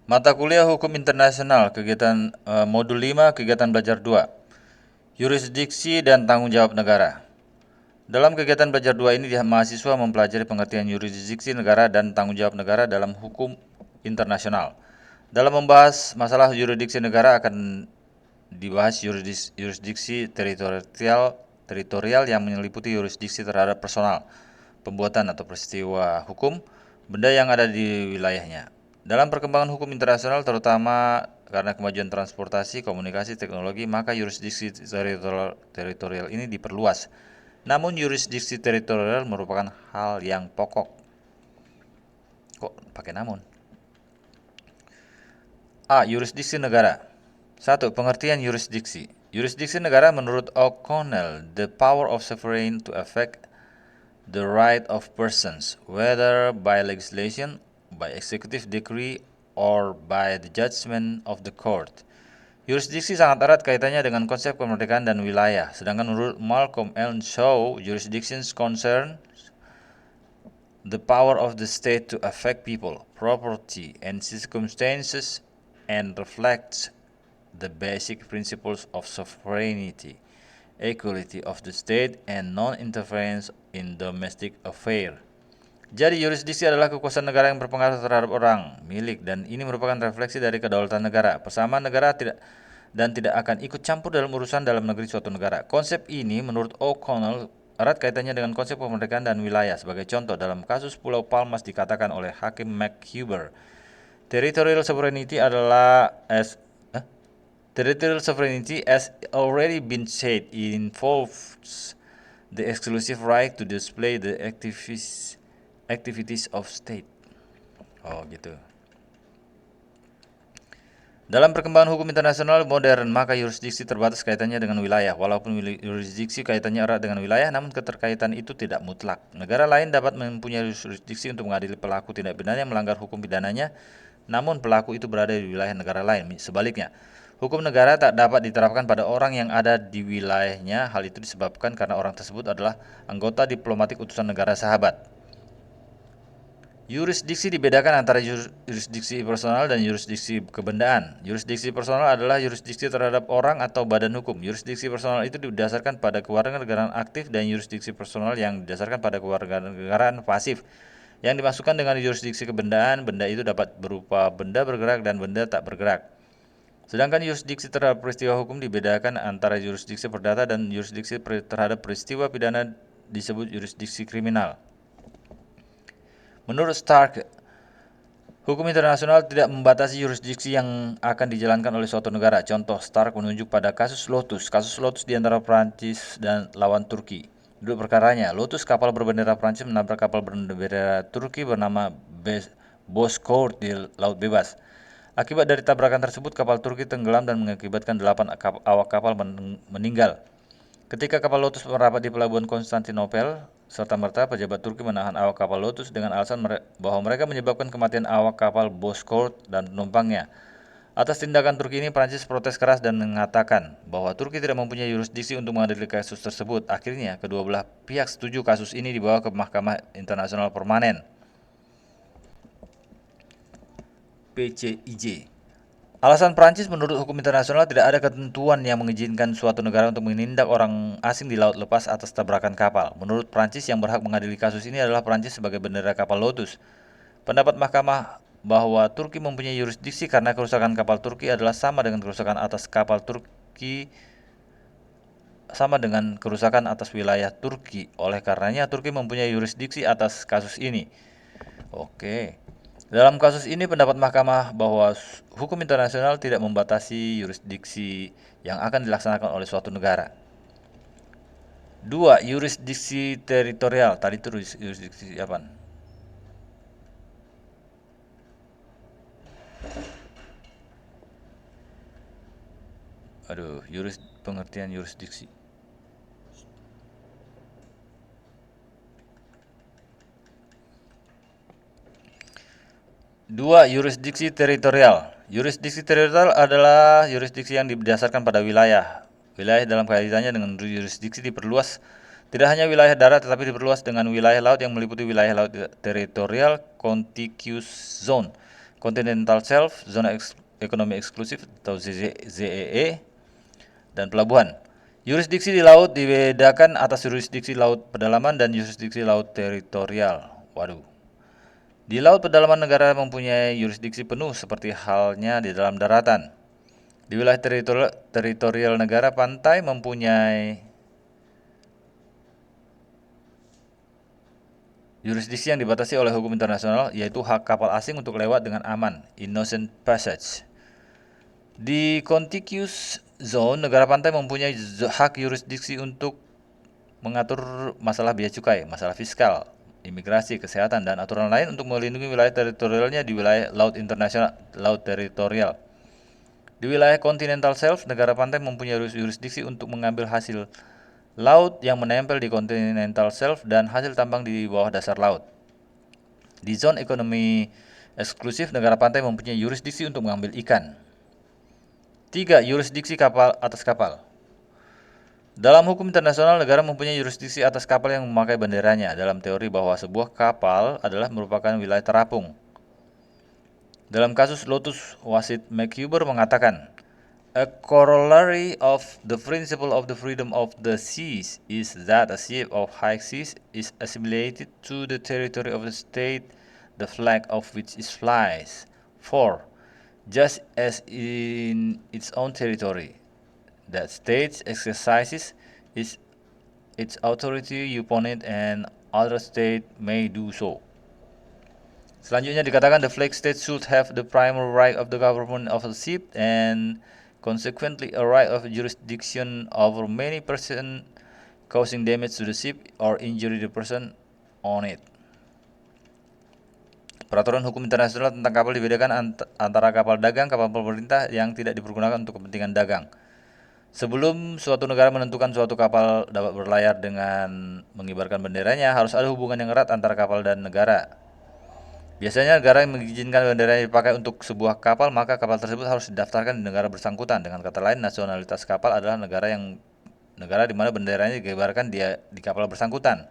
Mata kuliah Hukum Internasional, kegiatan Modul 5, kegiatan belajar 2, Yurisdiksi dan Tanggung Jawab Negara. Dalam kegiatan belajar 2 ini, mahasiswa mempelajari pengertian yurisdiksi negara dan tanggung jawab negara dalam hukum internasional. Dalam membahas masalah yurisdiksi negara akan dibahas yurisdiksi teritorial yang meliputi yurisdiksi terhadap personal, pembuatan atau peristiwa hukum, benda yang ada di wilayahnya. Dalam perkembangan hukum internasional, terutama karena kemajuan transportasi, komunikasi, teknologi, maka yurisdiksi teritorial ini diperluas. Namun yurisdiksi teritorial merupakan hal yang pokok. Kok pakai namun? A. Yurisdiksi negara. 1. Pengertian yurisdiksi. Yurisdiksi negara menurut O'Connell, the power of sovereign to affect the right of persons, whether by legislation, by executive decree, or by the judgment of the court. Yurisdiksi sangat erat kaitannya dengan konsep kemerdekaan dan wilayah. Sedangkan menurut Malcolm L. Shaw, jurisdictions concern the power of the state to affect people, property, and circumstances, and reflects the basic principles of sovereignty, equality of the state, and non-interference in domestic affairs. Jadi yurisdiksi adalah kekuasaan negara yang berpengaruh terhadap orang, milik, dan ini merupakan refleksi dari kedaulatan negara. Persamaan negara tidak akan ikut campur dalam urusan dalam negeri suatu negara. Konsep ini menurut O'Connell erat kaitannya dengan konsep kemerdekaan dan wilayah. Sebagai contoh, dalam kasus Pulau Palmas dikatakan oleh Hakim McHuber, territorial sovereignty as already been said involves the exclusive right to display the activities of state. Oh gitu. Dalam perkembangan hukum internasional modern, maka yurisdiksi terbatas kaitannya dengan wilayah. Walaupun yurisdiksi kaitannya erat dengan wilayah, namun keterkaitan itu tidak mutlak. Negara lain dapat mempunyai yurisdiksi untuk mengadili pelaku tindak pidana yang melanggar hukum pidananya, namun pelaku itu berada di wilayah negara lain. Sebaliknya, hukum negara tak dapat diterapkan pada orang yang ada di wilayahnya. Hal itu disebabkan karena orang tersebut adalah anggota diplomatik utusan negara sahabat. Yurisdiksi dibedakan antara yurisdiksi personal dan yurisdiksi kebendaan. Yurisdiksi personal adalah yurisdiksi terhadap orang atau badan hukum. Yurisdiksi personal itu didasarkan pada kewarganegaraan aktif dan yurisdiksi personal yang didasarkan pada kewarganegaraan pasif. Yang dimasukkan dengan yurisdiksi kebendaan, benda itu dapat berupa benda bergerak dan benda tak bergerak. Sedangkan yurisdiksi terhadap peristiwa hukum dibedakan antara yurisdiksi perdata dan yurisdiksi terhadap peristiwa pidana disebut yurisdiksi kriminal. Menurut Stark, hukum internasional tidak membatasi yurisdiksi yang akan dijalankan oleh suatu negara. Contoh, Stark menunjuk pada kasus Lotus. Kasus Lotus di antara Prancis dan lawan Turki. Duduk perkaranya, Lotus kapal berbendera Prancis menabrak kapal berbendera Turki bernama Bozkurt di Laut Bebas. Akibat dari tabrakan tersebut, kapal Turki tenggelam dan mengakibatkan 8 awak kapal meninggal. Ketika kapal Lotus merapat di pelabuhan Konstantinopel, serta-merta pejabat Turki menahan awak kapal Lotus dengan alasan bahwa mereka menyebabkan kematian awak kapal Bozkurt dan penumpangnya. Atas tindakan Turki ini, Prancis protes keras dan mengatakan bahwa Turki tidak mempunyai yurisdiksi untuk mengadili kasus tersebut. Akhirnya, kedua belah pihak setuju kasus ini dibawa ke Mahkamah Internasional Permanen (PCIJ). Alasan Prancis menurut hukum internasional tidak ada ketentuan yang mengizinkan suatu negara untuk menindak orang asing di laut lepas atas tabrakan kapal. Menurut Prancis, yang berhak mengadili kasus ini adalah Prancis sebagai bendera kapal Lotus. Pendapat mahkamah bahwa Turki mempunyai yurisdiksi karena kerusakan kapal Turki adalah sama dengan kerusakan atas wilayah Turki. Oleh karenanya, Turki mempunyai yurisdiksi atas kasus ini. Oke. Dalam kasus ini, pendapat mahkamah bahwa hukum internasional tidak membatasi yurisdiksi yang akan dilaksanakan oleh suatu negara. 2. Yurisdiksi teritorial. Tadi itu yurisdiksi apa? Pengertian yurisdiksi. Dua, yurisdiksi teritorial. Yurisdiksi teritorial adalah yurisdiksi yang didasarkan pada wilayah. Wilayah dalam kaitannya dengan yurisdiksi diperluas tidak hanya wilayah darat tetapi diperluas dengan wilayah laut yang meliputi wilayah laut teritorial contiguous zone. continental shelf, zona ekonomi eksklusif atau ZEE, dan pelabuhan. Yurisdiksi di laut dibedakan atas yurisdiksi laut pedalaman dan yurisdiksi laut teritorial. Waduh. Di laut pedalaman negara mempunyai yurisdiksi penuh seperti halnya di dalam daratan. Di wilayah teritorial negara pantai mempunyai yurisdiksi yang dibatasi oleh hukum internasional, yaitu hak kapal asing untuk lewat dengan aman, innocent passage. Di contiguous zone, negara pantai mempunyai hak yurisdiksi untuk mengatur masalah bea cukai, masalah fiskal, imigrasi, kesehatan, dan aturan lain untuk melindungi wilayah teritorialnya di wilayah laut internasional, laut teritorial. Di wilayah continental shelf, negara pantai mempunyai yurisdiksi untuk mengambil hasil laut yang menempel di continental shelf dan hasil tambang di bawah dasar laut. Di zona ekonomi eksklusif, negara pantai mempunyai yurisdiksi untuk mengambil ikan. 3. Yurisdiksi kapal atas kapal. Dalam hukum internasional, negara mempunyai yurisdiksi atas kapal yang memakai benderanya, dalam teori bahwa sebuah kapal adalah merupakan wilayah terapung. Dalam kasus Lotus, wasit McHuber mengatakan, "A corollary of the principle of the freedom of the seas is that a ship of high seas is assimilated to the territory of the state, the flag of which it flies. 4. Just as in its own territory, that state exercises its authority upon it, and other state may do so." Selanjutnya dikatakan, "The flag state should have the primary right of the government of the ship and consequently a right of jurisdiction over many person causing damage to the ship or injury the person on it." Peraturan hukum internasional tentang kapal dibedakan antara kapal dagang, kapal pemerintah yang tidak dipergunakan untuk kepentingan dagang. Sebelum suatu negara menentukan suatu kapal dapat berlayar dengan mengibarkan benderanya, harus ada hubungan yang erat antara kapal dan negara. Biasanya negara yang mengizinkan bendera yang dipakai untuk sebuah kapal, maka kapal tersebut harus didaftarkan di negara bersangkutan. Dengan kata lain, nasionalitas kapal adalah negara di mana benderanya dikibarkan di kapal bersangkutan.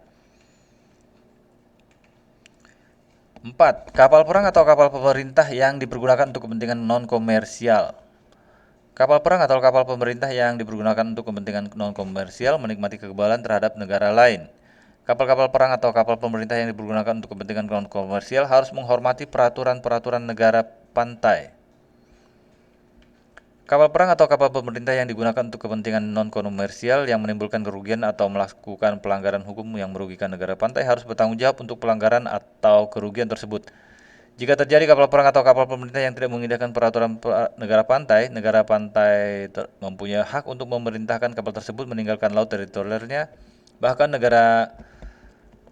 4. Kapal perang atau kapal pemerintah yang dipergunakan untuk kepentingan non-komersial. Kapal perang atau kapal pemerintah yang dipergunakan untuk kepentingan non-komersial menikmati kekebalan terhadap negara lain. Kapal-kapal perang atau kapal pemerintah yang dipergunakan untuk kepentingan non-komersial harus menghormati peraturan-peraturan negara pantai. Kapal perang atau kapal pemerintah yang digunakan untuk kepentingan non-komersial yang menimbulkan kerugian atau melakukan pelanggaran hukum yang merugikan negara pantai harus bertanggung jawab untuk pelanggaran atau kerugian tersebut. Jika terjadi kapal perang atau kapal pemerintah yang tidak mengindahkan peraturan negara pantai mempunyai hak untuk memerintahkan kapal tersebut meninggalkan laut teritorialnya. Bahkan negara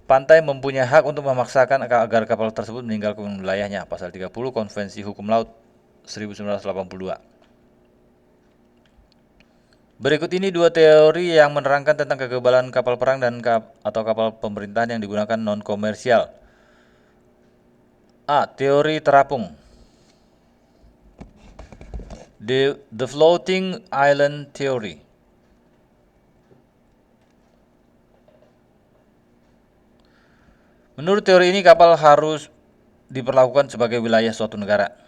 pantai mempunyai hak untuk memaksakan agar kapal tersebut meninggalkan wilayahnya. Pasal 30 Konvensi Hukum Laut 1982. Berikut ini dua teori yang menerangkan tentang kekebalan kapal perang atau kapal pemerintahan yang digunakan non-komersial. A. Teori terapung. The Floating Island Theory. Menurut teori ini, kapal harus diperlakukan sebagai wilayah suatu negara.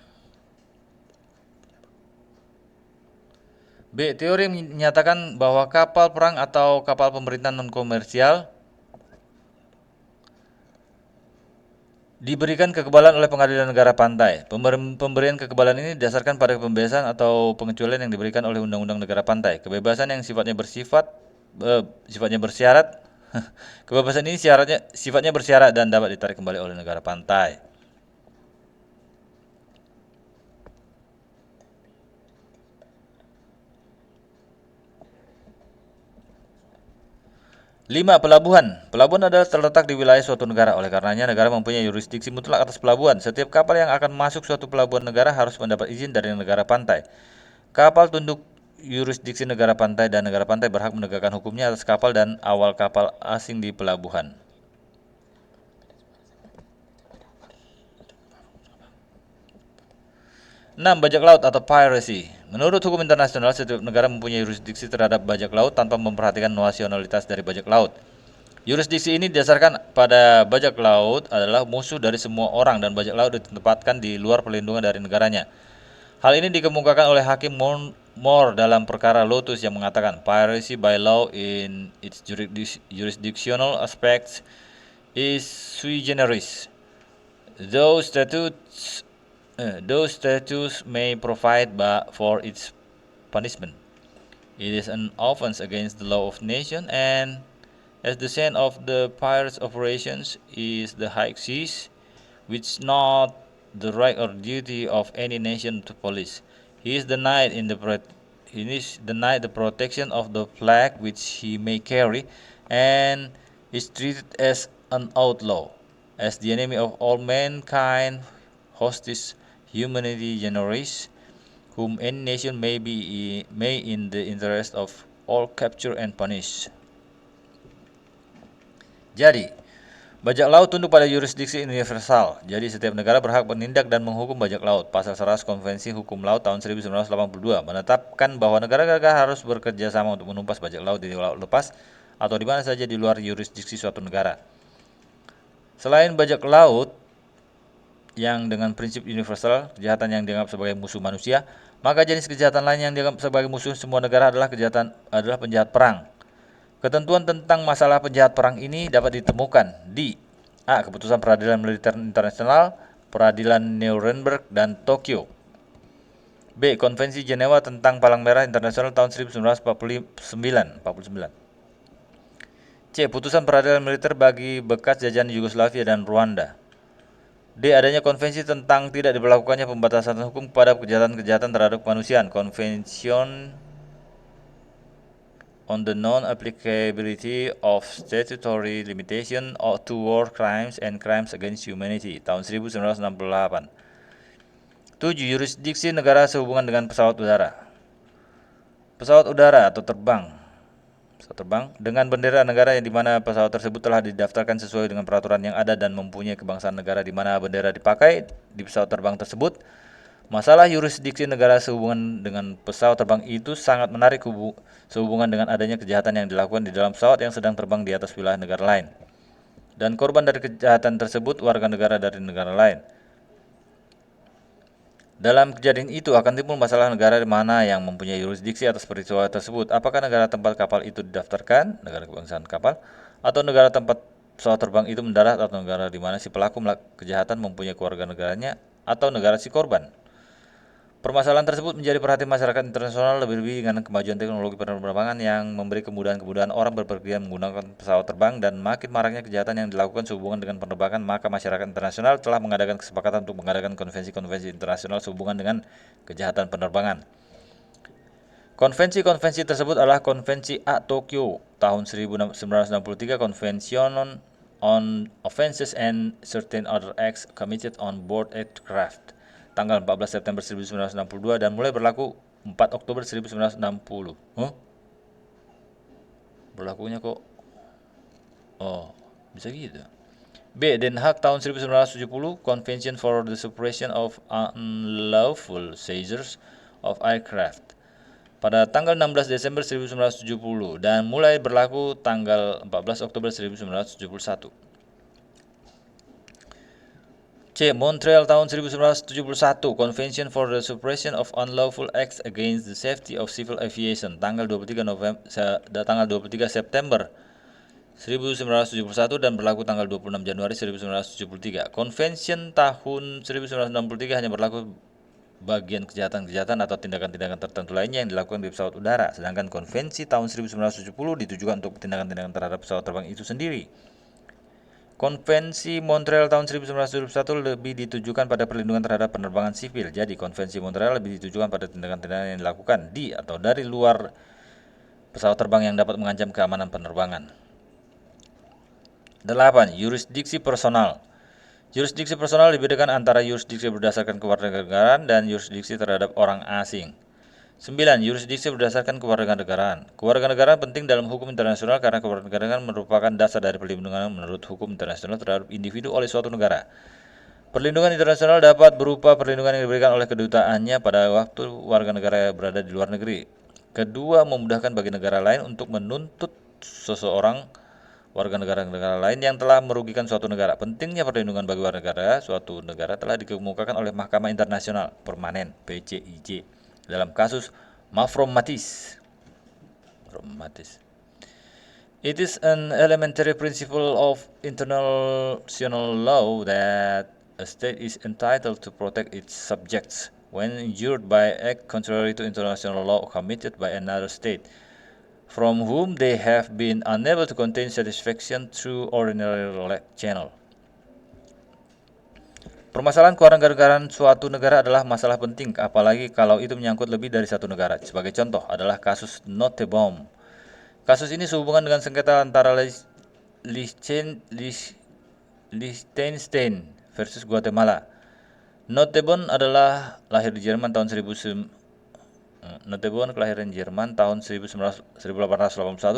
B. Teori menyatakan bahwa kapal perang atau kapal pemerintahan non-komersial diberikan kekebalan oleh pengadilan negara pantai. Pemberian kekebalan ini didasarkan pada pembebasan atau pengecualian yang diberikan oleh undang-undang negara pantai. Kebebasan yang sifatnya bersyarat. Kebebasan ini sifatnya bersyarat dan dapat ditarik kembali oleh negara pantai. Lima, pelabuhan. Pelabuhan adalah terletak di wilayah suatu negara. Oleh karenanya, negara mempunyai yurisdiksi mutlak atas pelabuhan. Setiap kapal yang akan masuk suatu pelabuhan negara harus mendapat izin dari negara pantai. Kapal tunduk yurisdiksi negara pantai dan negara pantai berhak menegakkan hukumnya atas kapal dan awal kapal asing di pelabuhan. Enam, bajak laut atau piracy. Menurut hukum internasional, setiap negara mempunyai yurisdiksi terhadap bajak laut tanpa memperhatikan nasionalitas dari bajak laut. Yurisdiksi ini didasarkan pada bajak laut adalah musuh dari semua orang dan bajak laut ditempatkan di luar perlindungan dari negaranya. Hal ini dikemukakan oleh Hakim Moore dalam perkara Lotus yang mengatakan piracy by law in its jurisdictional aspects is sui generis. Those statutes may provide for its punishment. It is an offense against the law of nation, and as the scene of the pirates' operations is the high seas, which not the right or duty of any nation to police. He is denied the protection of the flag which he may carry, and is treated as an outlaw, as the enemy of all mankind, hostis humanity generis, whom any nation may in the interest of all capture and punish. Jadi, bajak laut tunduk pada yurisdiksi universal. Jadi setiap negara berhak menindak dan menghukum bajak laut. Pasal 100 Konvensi Hukum Laut tahun 1982 menetapkan bahwa negara-negara harus bekerja sama untuk menumpas bajak laut di laut lepas atau di mana saja di luar yurisdiksi suatu negara. Selain bajak laut yang dengan prinsip universal, kejahatan yang dianggap sebagai musuh manusia, maka jenis kejahatan lain yang dianggap sebagai musuh semua negara adalah penjahat perang. Ketentuan tentang masalah penjahat perang ini dapat ditemukan di A. Keputusan Peradilan Militer Internasional, Peradilan Nuremberg, dan Tokyo. B. Konvensi Jenewa tentang Palang Merah Internasional tahun 1949. C. Putusan Peradilan Militer bagi bekas jajahan Yugoslavia dan Rwanda. D. Adanya konvensi tentang tidak diberlakukannya pembatasan hukum kepada kejahatan-kejahatan terhadap kemanusiaan, Convention on the non-applicability of statutory limitation to war crimes and crimes against humanity tahun 1968. 7. Yurisdiksi negara sehubungan dengan pesawat udara. Pesawat udara atau terbang dengan bendera negara yang di mana pesawat tersebut telah didaftarkan sesuai dengan peraturan yang ada dan mempunyai kebangsaan negara di mana bendera dipakai di pesawat terbang tersebut. Masalah yurisdiksi negara sehubungan dengan pesawat terbang itu sangat menarik sehubungan dengan adanya kejahatan yang dilakukan di dalam pesawat yang sedang terbang di atas wilayah negara lain. Dan korban dari kejahatan tersebut warga negara dari negara lain. Dalam kejadian itu akan timbul masalah negara di mana yang mempunyai yurisdiksi atas peristiwa tersebut. Apakah negara tempat kapal itu didaftarkan, negara kebangsaan kapal, atau negara tempat pesawat terbang itu mendarat, atau negara di mana si pelaku kejahatan mempunyai keluarga negaranya, atau negara si korban. Permasalahan tersebut menjadi perhatian masyarakat internasional lebih-lebih dengan kemajuan teknologi penerbangan yang memberi kemudahan-kemudahan orang berpergian menggunakan pesawat terbang dan makin maraknya kejahatan yang dilakukan sehubungan dengan penerbangan, maka masyarakat internasional telah mengadakan kesepakatan untuk mengadakan konvensi-konvensi internasional sehubungan dengan kejahatan penerbangan. Konvensi-konvensi tersebut adalah Konvensi A Tokyo tahun 1963, Convention on Offenses and Certain Other Acts Committed on Board Aircraft tanggal 14 September 1962 dan mulai berlaku 4 Oktober 1960. Berlakunya kok bisa gitu. B. Den Haag tahun 1970, Convention for the Suppression of Unlawful Seizures of Aircraft pada tanggal 16 Desember 1970 dan mulai berlaku tanggal 14 Oktober 1971. C. Montreal tahun 1971, Convention for the Suppression of Unlawful Acts Against the Safety of Civil Aviation, tanggal 23 September 1971 dan berlaku tanggal 26 Januari 1973. Convention tahun 1963 hanya berlaku bagian kejahatan-kejahatan atau tindakan-tindakan tertentu lainnya yang dilakukan di pesawat udara, sedangkan konvensi tahun 1970 ditujukan untuk tindakan-tindakan terhadap pesawat terbang itu sendiri. Konvensi Montreal tahun 1971 lebih ditujukan pada perlindungan terhadap penerbangan sipil. Jadi, Konvensi Montreal lebih ditujukan pada tindakan-tindakan yang dilakukan di atau dari luar pesawat terbang yang dapat mengancam keamanan penerbangan. 8. Yurisdiksi personal. Yurisdiksi personal dibedakan antara yurisdiksi berdasarkan kewarganegaraan dan yurisdiksi terhadap orang asing. 9. Yurisdiksi berdasarkan kewarganegaraan. Kewarganegaraan penting dalam hukum internasional karena kewarganegaraan merupakan dasar dari perlindungan menurut hukum internasional terhadap individu oleh suatu negara. Perlindungan internasional dapat berupa perlindungan yang diberikan oleh kedutaannya pada waktu warga negara berada di luar negeri. Kedua, memudahkan bagi negara lain untuk menuntut seseorang warga negara-negara lain yang telah merugikan suatu negara. Pentingnya perlindungan bagi warga negara suatu negara telah dikemukakan oleh Mahkamah Internasional Permanen (PCIJ) dalam kasus Mavromatis. It is an elementary principle of international law that a state is entitled to protect its subjects when injured by act contrary to international law committed by another state, from whom they have been unable to contain satisfaction through ordinary channel. Permasalahan kewarganegaraan suatu negara adalah masalah penting, apalagi kalau itu menyangkut lebih dari satu negara. Sebagai contoh adalah kasus Nottebohm. Kasus ini sehubungan dengan sengketa antara Liechtenstein versus Guatemala. Nottebohm adalah lahir di Jerman tahun 1881,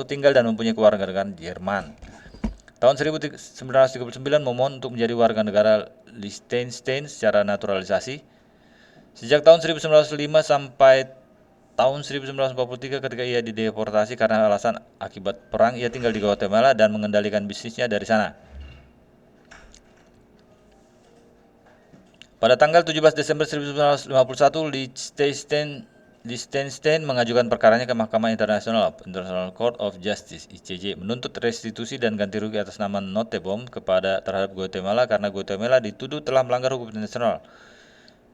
tinggal dan mempunyai kewarganegaraan Jerman. Tahun 1939 memohon untuk menjadi warga negara Liechtenstein secara naturalisasi. Sejak tahun 1905 sampai tahun 1943 ketika ia dideportasi karena alasan akibat perang, ia tinggal di Guatemala dan mengendalikan bisnisnya dari sana. Pada tanggal 17 Desember 1951, Liechtenstein mengajukan perkaranya ke Mahkamah Internasional International Court of Justice (ICJ) menuntut restitusi dan ganti rugi atas nama Nottebohm terhadap Guatemala karena Guatemala dituduh telah melanggar hukum internasional.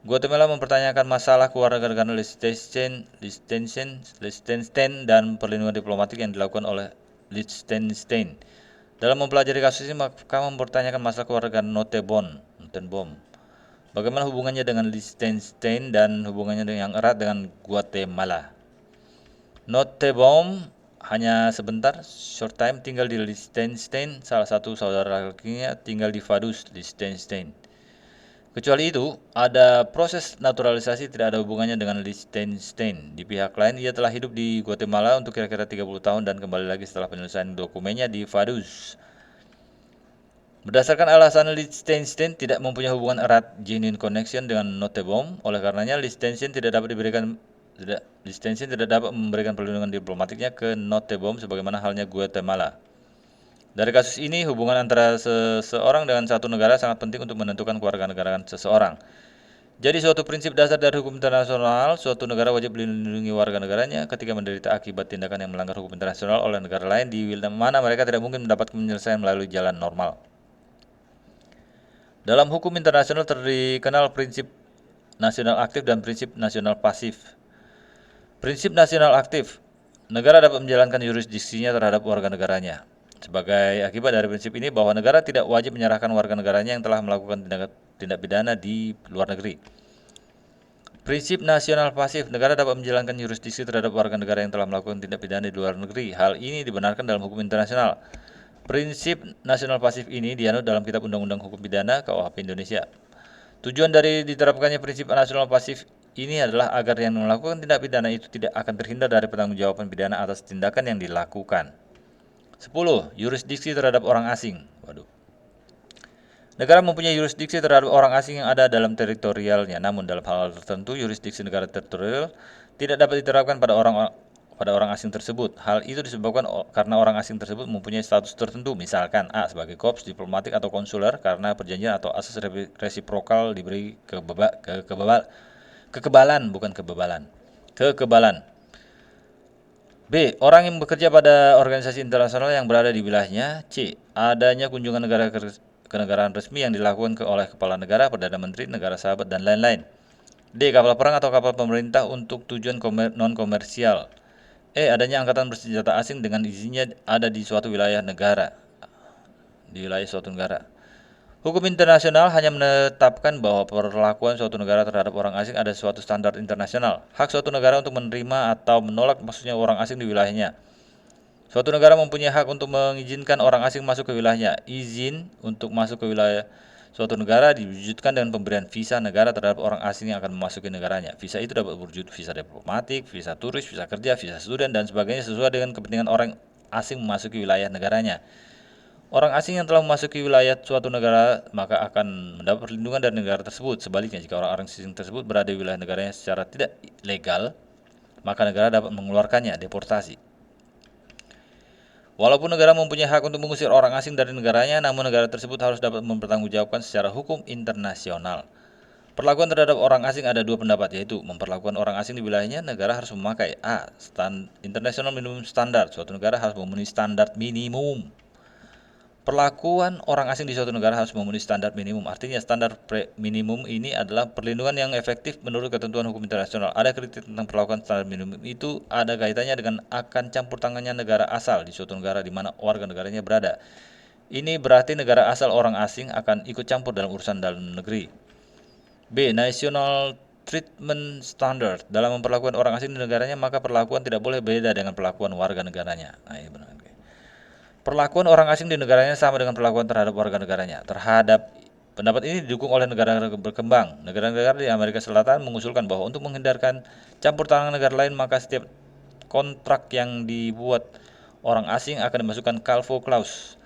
Guatemala mempertanyakan masalah kewarganegaraan Liechtenstein dan perlindungan diplomatik yang dilakukan oleh Liechtenstein. Dalam mempelajari kasus ini, Mahkamah mempertanyakan masalah kewarganegaraan Nottebohm. Bagaimana hubungannya dengan Liechtenstein dan hubungannya yang erat dengan Guatemala. Nottebohm hanya sebentar, short time, tinggal di Liechtenstein. Salah satu saudara lakinya tinggal di Vaduz, Liechtenstein. Kecuali itu, ada proses naturalisasi tidak ada hubungannya dengan Liechtenstein. Di pihak lain, ia telah hidup di Guatemala untuk kira-kira 30 tahun dan kembali lagi setelah penyelesaian dokumennya di Vaduz. Berdasarkan alasan Liechtenstein tidak mempunyai hubungan erat genuine connection dengan Nottebohm, oleh karenanya Liechtenstein tidak dapat memberikan perlindungan diplomatiknya ke Nottebohm sebagaimana halnya Guatemala. Dari kasus ini, hubungan antara seseorang dengan satu negara sangat penting untuk menentukan kewarganegaraan seseorang. Jadi suatu prinsip dasar dari hukum internasional, suatu negara wajib melindungi warga negaranya ketika menderita akibat tindakan yang melanggar hukum internasional oleh negara lain di mana mereka tidak mungkin mendapat penyelesaian melalui jalan normal. Dalam hukum internasional terkenal prinsip nasional aktif dan prinsip nasional pasif. Prinsip nasional aktif, negara dapat menjalankan yurisdiksinya terhadap warga negaranya. Sebagai akibat dari prinsip ini bahwa negara tidak wajib menyerahkan warga negaranya yang telah melakukan tindak pidana di luar negeri. Prinsip nasional pasif, negara dapat menjalankan yurisdiksi terhadap warga negara yang telah melakukan tindak pidana di luar negeri. Hal ini dibenarkan dalam hukum internasional. Prinsip nasional pasif ini dianut dalam Kitab Undang-Undang Hukum Pidana KUHP Indonesia. Tujuan dari diterapkannya prinsip nasional pasif ini adalah agar yang melakukan tindak pidana itu tidak akan terhindar dari pertanggungjawaban pidana atas tindakan yang dilakukan. 10. Yurisdiksi terhadap orang asing. Negara mempunyai yurisdiksi terhadap orang asing yang ada dalam teritorialnya, namun dalam hal tertentu yurisdiksi negara teritorial tidak dapat diterapkan pada orang asing tersebut. Hal itu disebabkan karena orang asing tersebut mempunyai status tertentu, misalkan A. sebagai korps diplomatik atau konsuler karena perjanjian atau asas resiprokal diberi kekebalan. B. Orang yang bekerja pada organisasi internasional yang berada di wilayahnya. C. Adanya kunjungan kenegaraan resmi yang dilakukan oleh kepala negara, perdana menteri, negara sahabat, dan lain-lain. D. Kapal perang atau kapal pemerintah untuk tujuan non-komersial. E. Adanya angkatan bersenjata asing dengan izinnya ada di suatu wilayah suatu negara. Hukum internasional hanya menetapkan bahwa perlakuan suatu negara terhadap orang asing ada suatu standar internasional. Hak suatu negara untuk menerima atau menolak masuknya orang asing di wilayahnya. Suatu negara mempunyai hak untuk mengizinkan orang asing masuk ke wilayahnya. Izin untuk masuk ke wilayah suatu negara diwujudkan dengan pemberian visa negara terhadap orang asing yang akan memasuki negaranya. Visa itu dapat berwujud visa diplomatik, visa turis, visa kerja, visa student, dan sebagainya sesuai dengan kepentingan orang asing memasuki wilayah negaranya. Orang asing yang telah memasuki wilayah suatu negara maka akan mendapat perlindungan dari negara tersebut. Sebaliknya, jika orang asing tersebut berada di wilayah negaranya secara tidak legal, maka negara dapat mengeluarkannya, deportasi. Walaupun negara mempunyai hak untuk mengusir orang asing dari negaranya, namun negara tersebut harus dapat mempertanggungjawabkan secara hukum internasional. Perlakuan terhadap orang asing ada dua pendapat, yaitu memperlakukan orang asing di wilayahnya, negara harus memakai International Minimum Standard. Suatu negara harus memenuhi standar minimum. Perlakuan orang asing di suatu negara harus memenuhi standar minimum. Artinya standar minimum ini adalah perlindungan yang efektif menurut ketentuan hukum internasional. Ada kritik tentang perlakuan standar minimum itu ada kaitannya dengan akan campur tangannya negara asal di suatu negara di mana warga negaranya berada. Ini berarti negara asal orang asing akan ikut campur dalam urusan dalam negeri. B. National Treatment Standard. Dalam memperlakukan orang asing di negaranya, maka perlakuan tidak boleh beda dengan perlakuan warga negaranya. Nah, ini benar. Perlakuan orang asing di negaranya sama dengan perlakuan terhadap warga negaranya. Pendapat ini didukung oleh negara-negara berkembang. Negara-negara di Amerika Selatan mengusulkan bahwa untuk menghindarkan campur tangan negara lain, maka setiap kontrak yang dibuat orang asing akan dimasukkan Calvo Clause.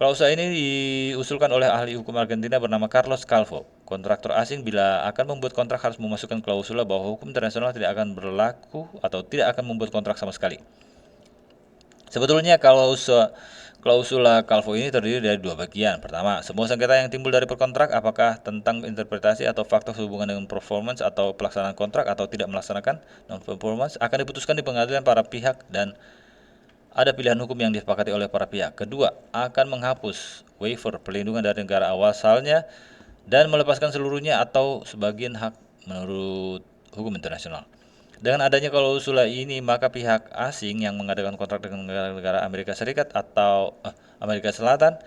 Klausa ini diusulkan oleh ahli hukum Argentina bernama Carlos Calvo. Kontraktor asing bila akan membuat kontrak harus memasukkan klausula bahwa hukum internasional tidak akan berlaku atau tidak akan membuat kontrak sama sekali. Sebetulnya klausula Calvo ini terdiri dari dua bagian. Pertama, semua sengketa yang timbul dari perkontrak, apakah tentang interpretasi atau fakta hubungan dengan performance atau pelaksanaan kontrak atau tidak melaksanakan non-performance, akan diputuskan di pengadilan para pihak dan ada pilihan hukum yang disepakati oleh para pihak. Kedua, akan menghapus waiver perlindungan dari negara asalnya dan melepaskan seluruhnya atau sebagian hak menurut hukum internasional. Dengan adanya klausula ini, maka pihak asing yang mengadakan kontrak dengan negara-negara Amerika Serikat atau Amerika Selatan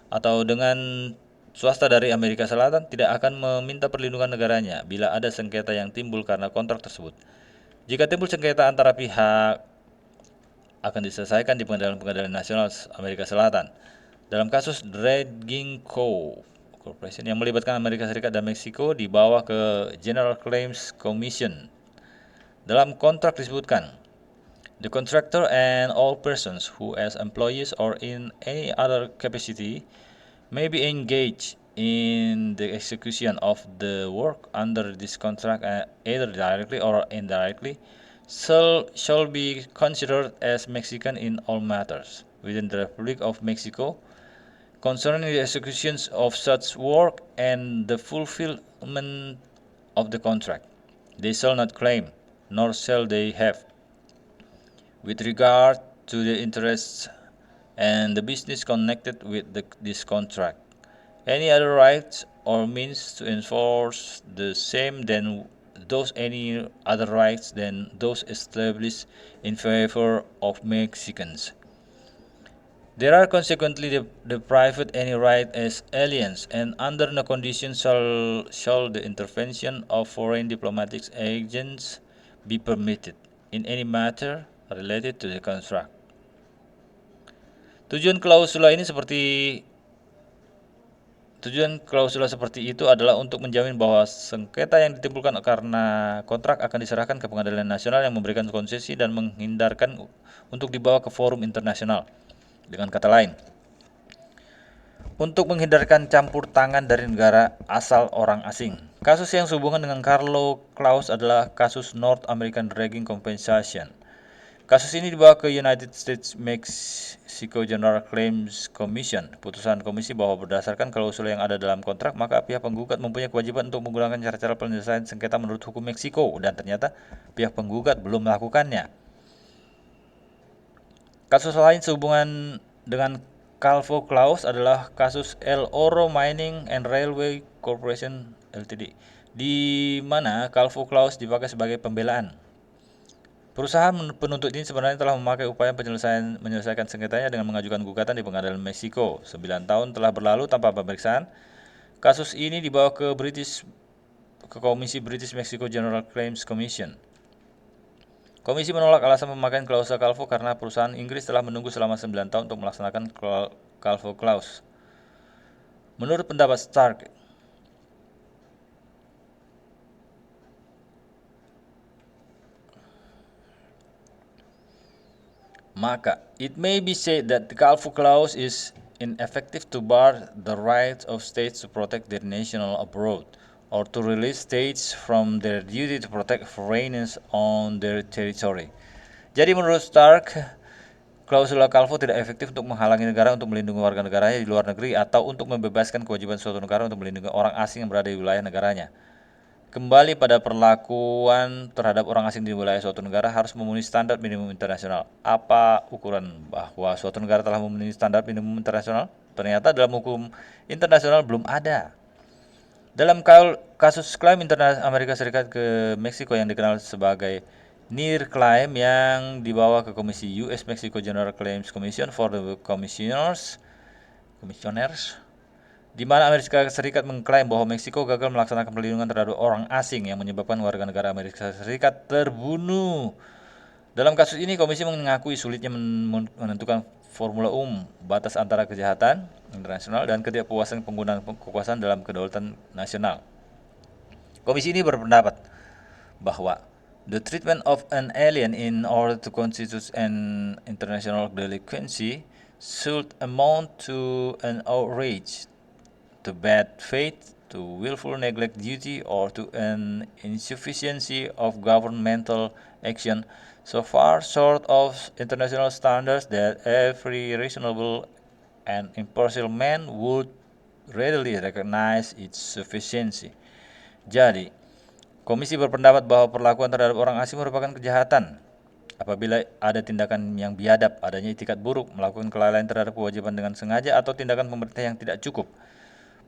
atau dengan swasta dari Amerika Selatan tidak akan meminta perlindungan negaranya bila ada sengketa yang timbul karena kontrak tersebut. Jika timbul sengketa antara pihak akan diselesaikan di pengadilan nasional Amerika Selatan. Dalam kasus Dragging Co. Corporation yang melibatkan Amerika Serikat dan Meksiko dibawa ke General Claims Commission. Dalam kontrak disebutkan, the contractor and all persons who as employees or in any other capacity may be engaged in the execution of the work under this contract either directly or indirectly shall be considered as Mexican in all matters within the Republic of Mexico concerning the executions of such work and the fulfillment of the contract. They shall not claim, nor shall they have, with regard to the interests and the business connected with this contract, any other rights or means to enforce the same than those any other rights than those established in favor of Mexicans. There are consequently deprived any right as aliens, and under no condition shall the intervention of foreign diplomatic agents be permitted in any matter related to the contract. Tujuan klausula seperti itu adalah untuk menjamin bahwa sengketa yang ditimbulkan karena kontrak akan diserahkan ke pengadilan nasional yang memberikan konsesi dan menghindarkan untuk dibawa ke forum internasional. Dengan kata lain, untuk menghindarkan campur tangan dari negara asal orang asing. Kasus yang sehubungan dengan Carlo Clause adalah kasus North American Dragging Compensation. Kasus ini dibawa ke United States Mexico General Claims Commission. Putusan komisi bahwa berdasarkan klausula yang ada dalam kontrak, maka pihak penggugat mempunyai kewajiban untuk menggunakan cara-cara penyelesaian sengketa menurut hukum Meksiko, dan ternyata pihak penggugat belum melakukannya. Kasus lain sehubungan dengan Calvo Clause adalah kasus El Oro Mining and Railway Corporation Ltd, di mana Calvo Clause dipakai sebagai pembelaan. Perusahaan penuntut ini sebenarnya telah memakai upaya menyelesaikan sengketanya dengan mengajukan gugatan di pengadilan Meksiko. 9 tahun telah berlalu tanpa pemeriksaan. Kasus ini dibawa ke Komisi British Mexico General Claims Commission. Komisi menolak alasan pemakaian klausula Calvo karena perusahaan Inggris telah menunggu selama 9 tahun untuk melaksanakan Calvo Clause. Menurut pendapat Stark, maka it may be said that the Calvo Clause is ineffective to bar the right of states to protect their national abroad, or to release states from their duty to protect foreigners on their territory. Jadi menurut Stark, Klausula Calvo tidak efektif untuk menghalangi negara untuk melindungi warga negaranya di luar negeri atau untuk membebaskan kewajiban suatu negara untuk melindungi orang asing yang berada di wilayah negaranya. Kembali pada perlakuan terhadap orang asing di wilayah suatu negara harus memenuhi standar minimum internasional. Apa ukuran bahwa suatu negara telah memenuhi standar minimum internasional? Ternyata dalam hukum internasional belum ada. Dalam kasus klaim Amerika Serikat ke Meksiko yang dikenal sebagai NIR Claim yang dibawa ke Komisi US Mexico General Claims Commission for the Commissioners, di mana Amerika Serikat mengklaim bahwa Meksiko gagal melaksanakan perlindungan terhadap orang asing yang menyebabkan warga negara Amerika Serikat terbunuh. Dalam kasus ini, komisi mengakui sulitnya menentukan formula batas antara kejahatan internasional dan ketidakpuasan penggunaan kekuasaan dalam kedaulatan nasional. Komisi ini berpendapat bahwa the treatment of an alien in order to constitute an international delinquency should amount to an outrage, to bad faith, to willful neglect duty, or to an insufficiency of governmental action so far short of international standards that every reasonable and impartial man would readily recognize its sufficiency. Jadi, komisi berpendapat bahwa perlakuan terhadap orang asing merupakan kejahatan apabila ada tindakan yang biadab, adanya itikat buruk, melakukan kelalaian terhadap kewajiban dengan sengaja, atau tindakan pemerintah yang tidak cukup.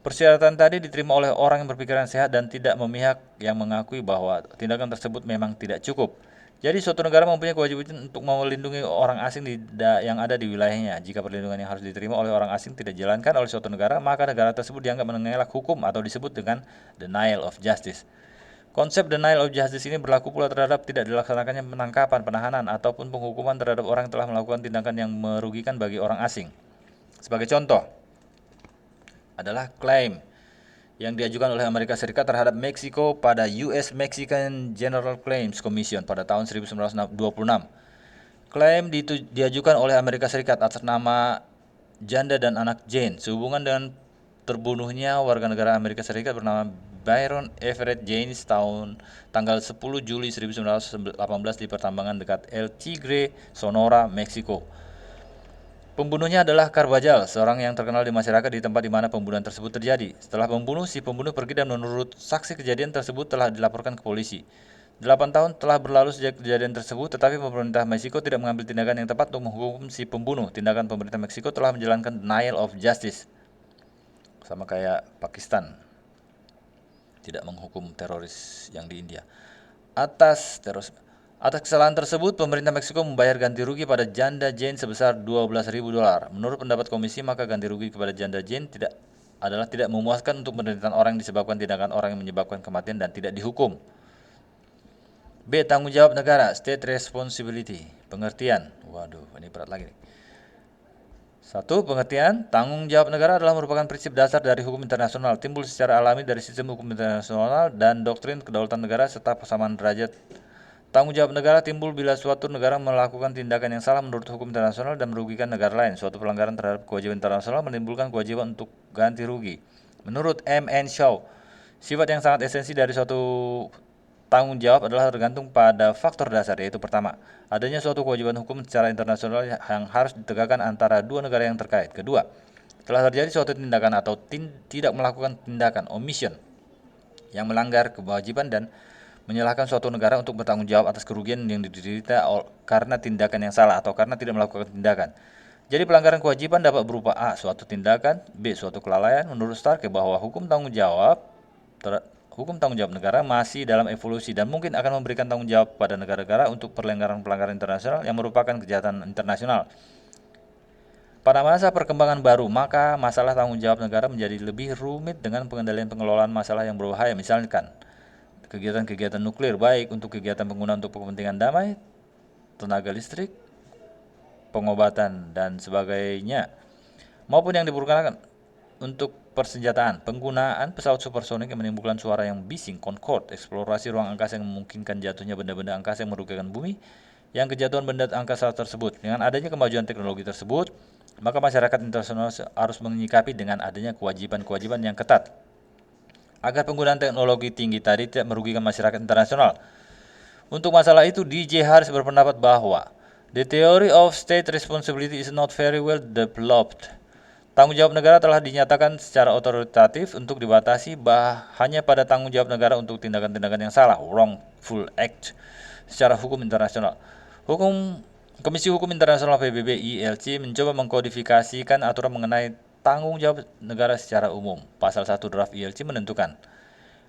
Persyaratan tadi diterima oleh orang yang berpikiran sehat dan tidak memihak yang mengakui bahwa tindakan tersebut memang tidak cukup. Jadi suatu negara mempunyai kewajiban untuk melindungi orang asing yang ada di wilayahnya. Jika perlindungan yang harus diterima oleh orang asing tidak dijalankan oleh suatu negara, maka negara tersebut dianggap mengelak hukum atau disebut dengan denial of justice. Konsep denial of justice ini berlaku pula terhadap tidak dilaksanakannya penangkapan, penahanan, ataupun penghukuman terhadap orang yang telah melakukan tindakan yang merugikan bagi orang asing. Sebagai contoh adalah klaim yang diajukan oleh Amerika Serikat terhadap Meksiko pada US Mexican General Claims Commission pada tahun 1926. Klaim diajukan oleh Amerika Serikat atas nama janda dan anak Jane sehubungan dengan terbunuhnya warga negara Amerika Serikat bernama Byron Everett James tanggal 10 Juli 1918 di pertambangan dekat El Tigre, Sonora, Meksiko. Pembunuhnya adalah Carbajal, seorang yang terkenal di masyarakat di tempat di mana pembunuhan tersebut terjadi. Setelah membunuh, si pembunuh pergi dan menurut saksi kejadian tersebut telah dilaporkan ke polisi. 8 tahun telah berlalu sejak kejadian tersebut, tetapi pemerintah Meksiko tidak mengambil tindakan yang tepat untuk menghukum si pembunuh. Tindakan pemerintah Meksiko telah menjalankan denial of justice. Sama kayak Pakistan, tidak menghukum teroris yang di India. Atas kesalahan tersebut, pemerintah Meksiko membayar ganti rugi pada janda Jane sebesar $12.000. Menurut pendapat komisi, maka ganti rugi kepada janda Jane tidak memuaskan untuk penderitaan orang yang disebabkan tindakan orang yang menyebabkan kematian dan tidak dihukum. B. Tanggung jawab negara, state responsibility. Pengertian. Waduh, ini berat lagi nih. 1. Pengertian, tanggung jawab negara adalah merupakan prinsip dasar dari hukum internasional, timbul secara alami dari sistem hukum internasional dan doktrin kedaulatan negara serta persamaan derajat. Tanggung jawab negara timbul bila suatu negara melakukan tindakan yang salah menurut hukum internasional dan merugikan negara lain. Suatu pelanggaran terhadap kewajiban internasional menimbulkan kewajiban untuk ganti rugi. Menurut M.N. Shaw, sifat yang sangat esensi dari suatu tanggung jawab adalah tergantung pada faktor dasar, yaitu pertama, adanya suatu kewajiban hukum secara internasional yang harus ditegakkan antara dua negara yang terkait. Kedua, telah terjadi suatu tindakan atau tidak melakukan tindakan omission yang melanggar kewajiban dan menyalahkan suatu negara untuk bertanggung jawab atas kerugian yang diderita karena tindakan yang salah atau karena tidak melakukan tindakan. Jadi pelanggaran kewajiban dapat berupa A. Suatu tindakan, B. Suatu kelalaian. Menurut Stark bahwa hukum tanggung jawab negara masih dalam evolusi dan mungkin akan memberikan tanggung jawab pada negara-negara untuk pelanggaran internasional yang merupakan kejahatan internasional. Pada masa perkembangan baru, maka masalah tanggung jawab negara menjadi lebih rumit dengan pengelolaan masalah yang berbahaya, misalkan kegiatan-kegiatan nuklir, baik untuk kegiatan penggunaan untuk kepentingan damai, tenaga listrik, pengobatan, dan sebagainya, maupun yang dipergunakan untuk persenjataan. Penggunaan pesawat supersonik yang menimbulkan suara yang bising, Concorde, eksplorasi ruang angkasa yang memungkinkan jatuhnya benda-benda angkasa yang merugikan bumi, yang kejatuhan benda angkasa tersebut. Dengan adanya kemajuan teknologi tersebut, maka masyarakat internasional harus menyikapi dengan adanya kewajiban-kewajiban yang ketat agar penggunaan teknologi tinggi tadi tidak merugikan masyarakat internasional. Untuk masalah itu, DJ Harris berpendapat bahwa The theory of state responsibility is not very well developed. Tanggung jawab negara telah dinyatakan secara otoritatif untuk dibatasi hanya pada tanggung jawab negara untuk tindakan-tindakan yang salah, wrongful act, secara hukum internasional. Komisi Hukum Internasional PBB ILC mencoba mengkodifikasikan aturan mengenai tanggung jawab negara secara umum. Pasal 1 draft ILC menentukan,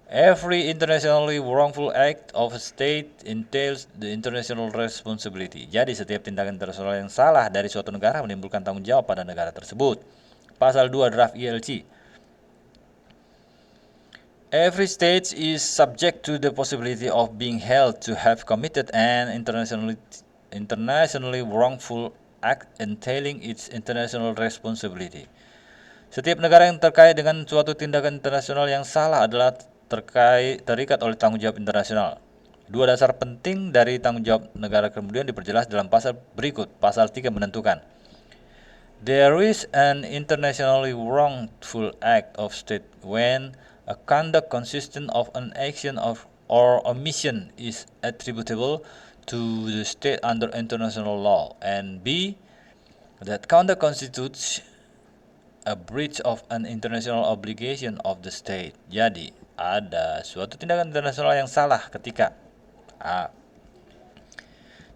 every internationally wrongful act of a state entails the international responsibility. Jadi setiap tindakan internasional yang salah dari suatu negara menimbulkan tanggung jawab pada negara tersebut. Pasal 2 draft ILC, every state is subject to the possibility of being held to have committed an internationally wrongful act entailing its international responsibility. Setiap negara yang terkait dengan suatu tindakan internasional yang salah adalah terikat oleh tanggung jawab internasional. Dua dasar penting dari tanggung jawab negara kemudian diperjelas dalam pasal berikut. Pasal 3 menentukan, there is an internationally wrongful act of state when a conduct consistent of an action or omission is attributable to the state under international law, and B, that conduct constitutes a breach of an international obligation of the state. Jadi, ada suatu tindakan internasional yang salah ketika A,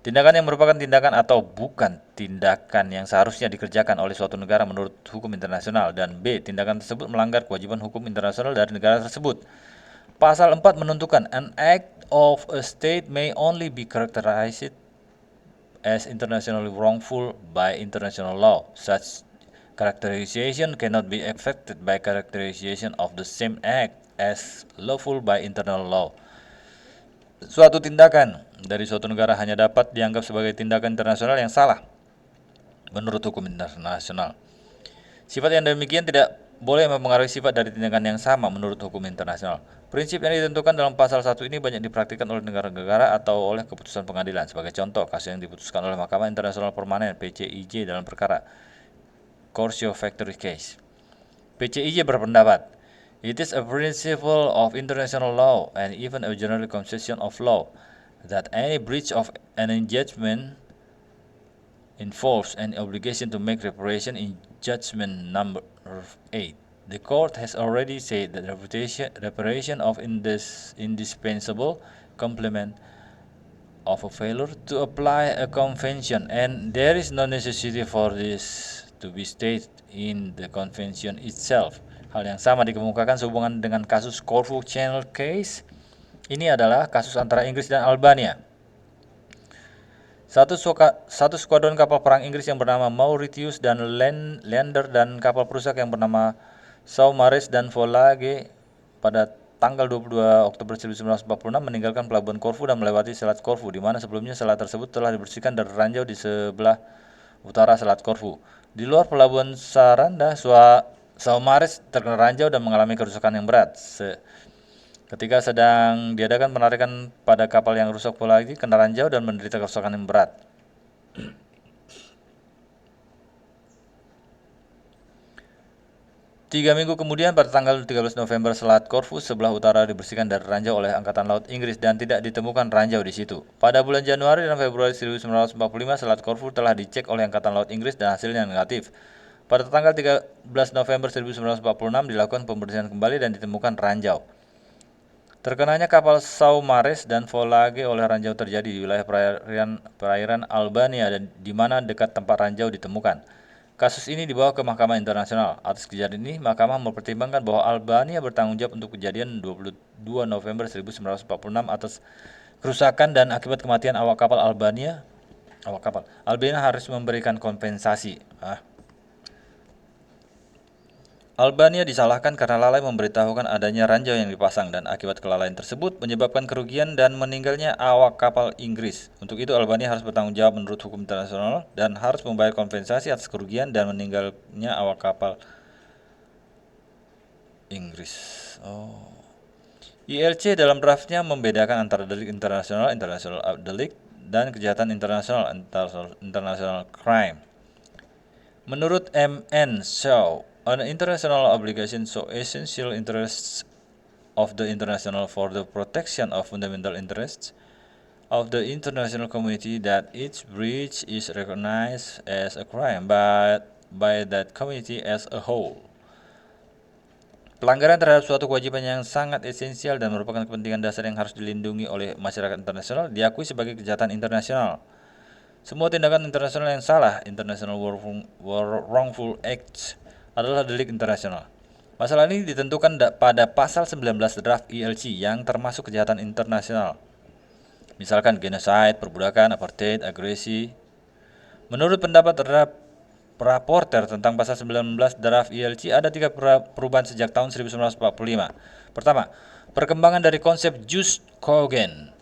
tindakan yang merupakan tindakan atau bukan tindakan yang seharusnya dikerjakan oleh suatu negara menurut hukum internasional, dan B, tindakan tersebut melanggar kewajiban hukum internasional dari negara tersebut. Pasal 4 menentukan, an act of a state may only be characterized as internationally wrongful by international law. Such characterization cannot be affected by characterization of the same act as lawful by internal law. Suatu tindakan dari suatu negara hanya dapat dianggap sebagai tindakan internasional yang salah menurut hukum internasional. Sifat yang demikian tidak boleh mempengaruhi sifat dari tindakan yang sama menurut hukum internasional. Prinsip yang ditentukan dalam pasal 1 ini banyak dipraktikkan oleh negara-negara atau oleh keputusan pengadilan. Sebagai contoh, kasus yang diputuskan oleh Mahkamah Internasional Permanen PCIJ dalam perkara Corso Factory Case. PCIJ berpendapat, it is a principle of international law and even a general conception of law that any breach of an engagement involves an obligation to make reparation in judgment number 8. The court has already said that reparation of indispensable complement of a failure to apply a convention, and there is no necessity for this to be stated in the convention itself. Hal yang sama dikemukakan sehubungan dengan kasus Corfu Channel Case. Ini adalah kasus antara Inggris dan Albania. Satu skuadron kapal perang Inggris yang bernama Mauritius dan Leander dan kapal perusak yang bernama Saumarez dan Volage pada tanggal 22 Oktober 1946 meninggalkan pelabuhan Corfu dan melewati Selat Corfu, di mana sebelumnya selat tersebut telah dibersihkan dari ranjau di sebelah utara Selat Corfu. Di luar pelabuhan Saranda, Saumarez terkena ranjau dan mengalami kerusakan yang berat. Ketika sedang diadakan penarikan pada kapal yang rusak lagi, kena ranjau dan menderita kerusakan yang berat. 3 minggu kemudian, pada tanggal 13 November, Selat Corfu sebelah utara dibersihkan dari ranjau oleh Angkatan Laut Inggris dan tidak ditemukan ranjau di situ. Pada bulan Januari dan Februari 1945, Selat Corfu telah dicek oleh Angkatan Laut Inggris dan hasilnya negatif. Pada tanggal 13 November 1946 dilakukan pembersihan kembali dan ditemukan ranjau. Terkenanya kapal Saumarez dan Volage oleh ranjau terjadi di wilayah perairan Albania dan di mana dekat tempat ranjau ditemukan. Kasus ini dibawa ke Mahkamah Internasional. Atas kejadian ini, Mahkamah mempertimbangkan bahwa Albania bertanggung jawab untuk kejadian 22 November 1946 atas kerusakan dan akibat kematian awak kapal Albania. Albania harus memberikan kompensasi. Albania disalahkan karena lalai memberitahukan adanya ranjau yang dipasang, dan akibat kelalaian tersebut menyebabkan kerugian dan meninggalnya awak kapal Inggris. Untuk itu Albania harus bertanggung jawab menurut hukum internasional dan harus membayar kompensasi atas kerugian dan meninggalnya awak kapal Inggris. ILC dalam draftnya membedakan antara delik internasional, international delik, dan kejahatan internasional, international crime. Menurut M.N. Shaw, an international obligation so essential interests of the international for the protection of fundamental interests of the international community that each breach is recognized as a crime by that community as a whole. Pelanggaran terhadap suatu kewajiban yang sangat esensial dan merupakan kepentingan dasar yang harus dilindungi oleh masyarakat internasional diakui sebagai kejahatan internasional. Semua tindakan internasional yang salah, international wrongful acts, adalah delik internasional. Masalah ini ditentukan pada pasal 19 draft ILC yang termasuk kejahatan internasional. Misalkan genocide, perbudakan, apartheid, agresi. Menurut pendapat raporter tentang pasal 19 draft ILC, ada 3 perubahan sejak tahun 1945. Pertama, perkembangan dari konsep jus cogens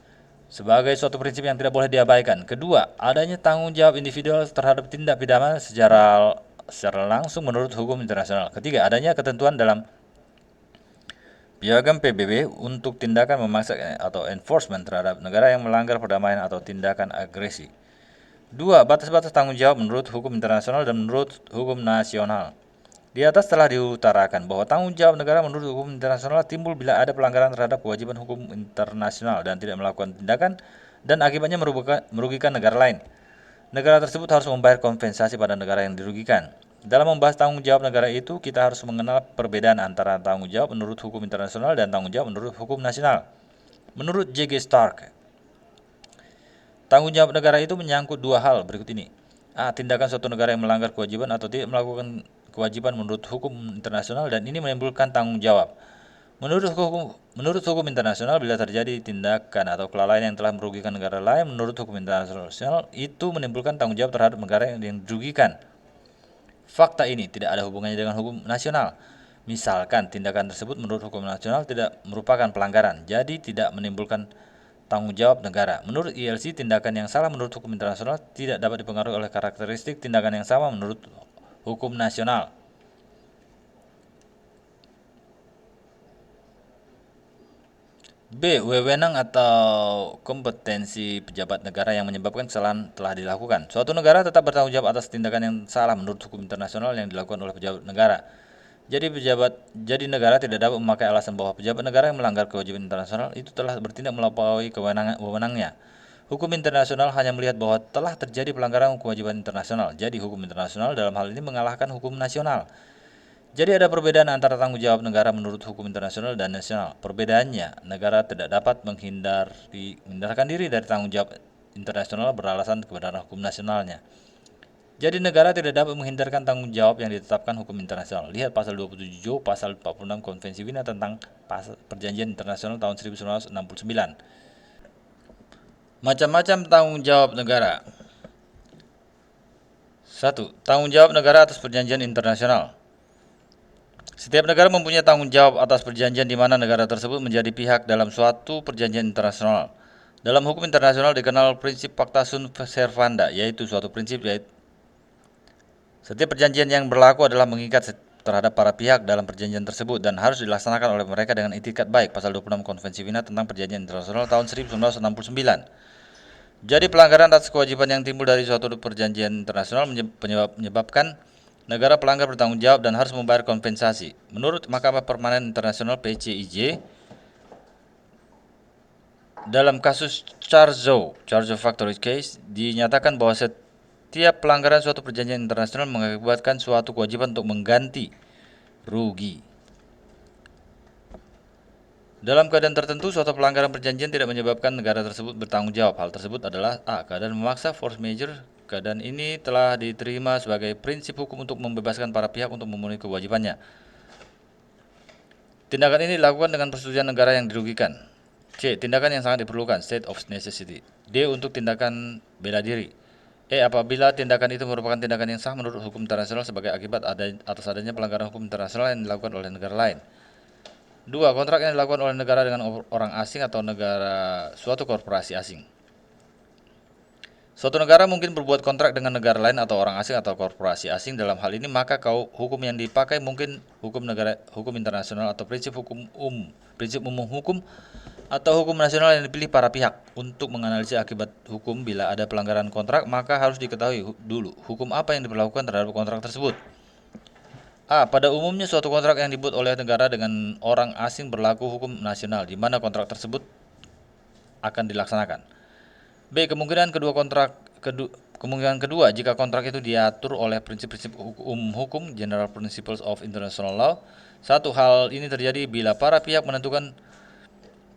sebagai suatu prinsip yang tidak boleh diabaikan. Kedua, adanya tanggung jawab individual terhadap tindak pidana secara langsung menurut hukum internasional. Ketiga, adanya ketentuan dalam Piagam PBB untuk tindakan memaksa atau enforcement terhadap negara yang melanggar perdamaian atau tindakan agresi. Dua, batas-batas tanggung jawab menurut hukum internasional dan menurut hukum nasional. Di atas telah diutarakan bahwa tanggung jawab negara menurut hukum internasional timbul bila ada pelanggaran terhadap kewajiban hukum internasional dan tidak melakukan tindakan dan akibatnya merugikan negara lain. Negara tersebut harus membayar kompensasi pada negara yang dirugikan. Dalam membahas tanggung jawab negara itu, kita harus mengenal perbedaan antara tanggung jawab menurut hukum internasional dan tanggung jawab menurut hukum nasional. Menurut J.G. Stark, tanggung jawab negara itu menyangkut dua hal berikut ini. A. Tindakan suatu negara yang melanggar kewajiban atau tidak melakukan kewajiban menurut hukum internasional dan ini menimbulkan tanggung jawab. Menurut hukum internasional, bila terjadi tindakan atau kelalaian yang telah merugikan negara lain, menurut hukum internasional itu menimbulkan tanggung jawab terhadap negara yang dirugikan. Fakta ini tidak ada hubungannya dengan hukum nasional. Misalkan tindakan tersebut menurut hukum nasional tidak merupakan pelanggaran, jadi tidak menimbulkan tanggung jawab negara. Menurut ILC, tindakan yang salah menurut hukum internasional tidak dapat dipengaruhi oleh karakteristik tindakan yang sama menurut hukum nasional. B. Wewenang atau kompetensi pejabat negara yang menyebabkan kesalahan telah dilakukan. Suatu negara tetap bertanggung jawab atas tindakan yang salah menurut hukum internasional yang dilakukan oleh pejabat negara. Jadi negara tidak dapat memakai alasan bahwa pejabat negara yang melanggar kewajiban internasional itu telah bertindak melampaui wewenangnya. Hukum internasional hanya melihat bahwa telah terjadi pelanggaran kewajiban internasional. Jadi hukum internasional dalam hal ini mengalahkan hukum nasional. Jadi ada perbedaan antara tanggung jawab negara menurut hukum internasional dan nasional. Perbedaannya, negara tidak dapat menghindarkan diri dari tanggung jawab internasional beralasan kebenaran hukum nasionalnya. Jadi negara tidak dapat menghindarkan tanggung jawab yang ditetapkan hukum internasional. Lihat pasal 27 pasal 46 Konvensi Wina tentang Perjanjian Internasional tahun 1969. Macam-macam tanggung jawab negara. 1. Tanggung jawab negara atas perjanjian internasional. Setiap negara mempunyai tanggung jawab atas perjanjian di mana negara tersebut menjadi pihak dalam suatu perjanjian internasional. Dalam hukum internasional dikenal prinsip pacta sunt servanda, yaitu suatu prinsip yaitu setiap perjanjian yang berlaku adalah mengikat terhadap para pihak dalam perjanjian tersebut dan harus dilaksanakan oleh mereka dengan itikat baik. Pasal 26 Konvensi Wina tentang Perjanjian Internasional tahun 1969. Jadi pelanggaran atas kewajiban yang timbul dari suatu perjanjian internasional menyebabkan negara pelanggar bertanggung jawab dan harus membayar kompensasi. Menurut Mahkamah Permanen Internasional PCIJ, dalam kasus Charzo Factory Case, dinyatakan bahwa setiap pelanggaran suatu perjanjian internasional mengakibatkan suatu kewajiban untuk mengganti rugi. Dalam keadaan tertentu, suatu pelanggaran perjanjian tidak menyebabkan negara tersebut bertanggung jawab. Hal tersebut adalah A. Keadaan memaksa force majeure. Keadaan ini telah diterima sebagai prinsip hukum untuk membebaskan para pihak untuk memenuhi kewajibannya. Tindakan ini dilakukan dengan persetujuan negara yang dirugikan. C. Tindakan yang sangat diperlukan, state of necessity. D. Untuk tindakan bela diri. E. Apabila tindakan itu merupakan tindakan yang sah menurut hukum internasional sebagai akibat atas adanya pelanggaran hukum internasional yang dilakukan oleh negara lain. 2. Kontrak yang dilakukan oleh negara dengan orang asing atau suatu korporasi asing. Suatu negara mungkin berbuat kontrak dengan negara lain atau orang asing atau korporasi asing. Dalam hal ini maka hukum yang dipakai mungkin hukum internasional atau prinsip umum hukum atau hukum nasional yang dipilih para pihak. Untuk menganalisis akibat hukum bila ada pelanggaran kontrak, maka harus diketahui dulu hukum apa yang diberlakukan terhadap kontrak tersebut. A. Pada umumnya suatu kontrak yang dibuat oleh negara dengan orang asing berlaku hukum nasional di mana kontrak tersebut akan dilaksanakan. B. Kemungkinan kedua, jika kontrak itu diatur oleh prinsip-prinsip hukum (General Principles of International Law). Satu hal ini terjadi bila para pihak menentukan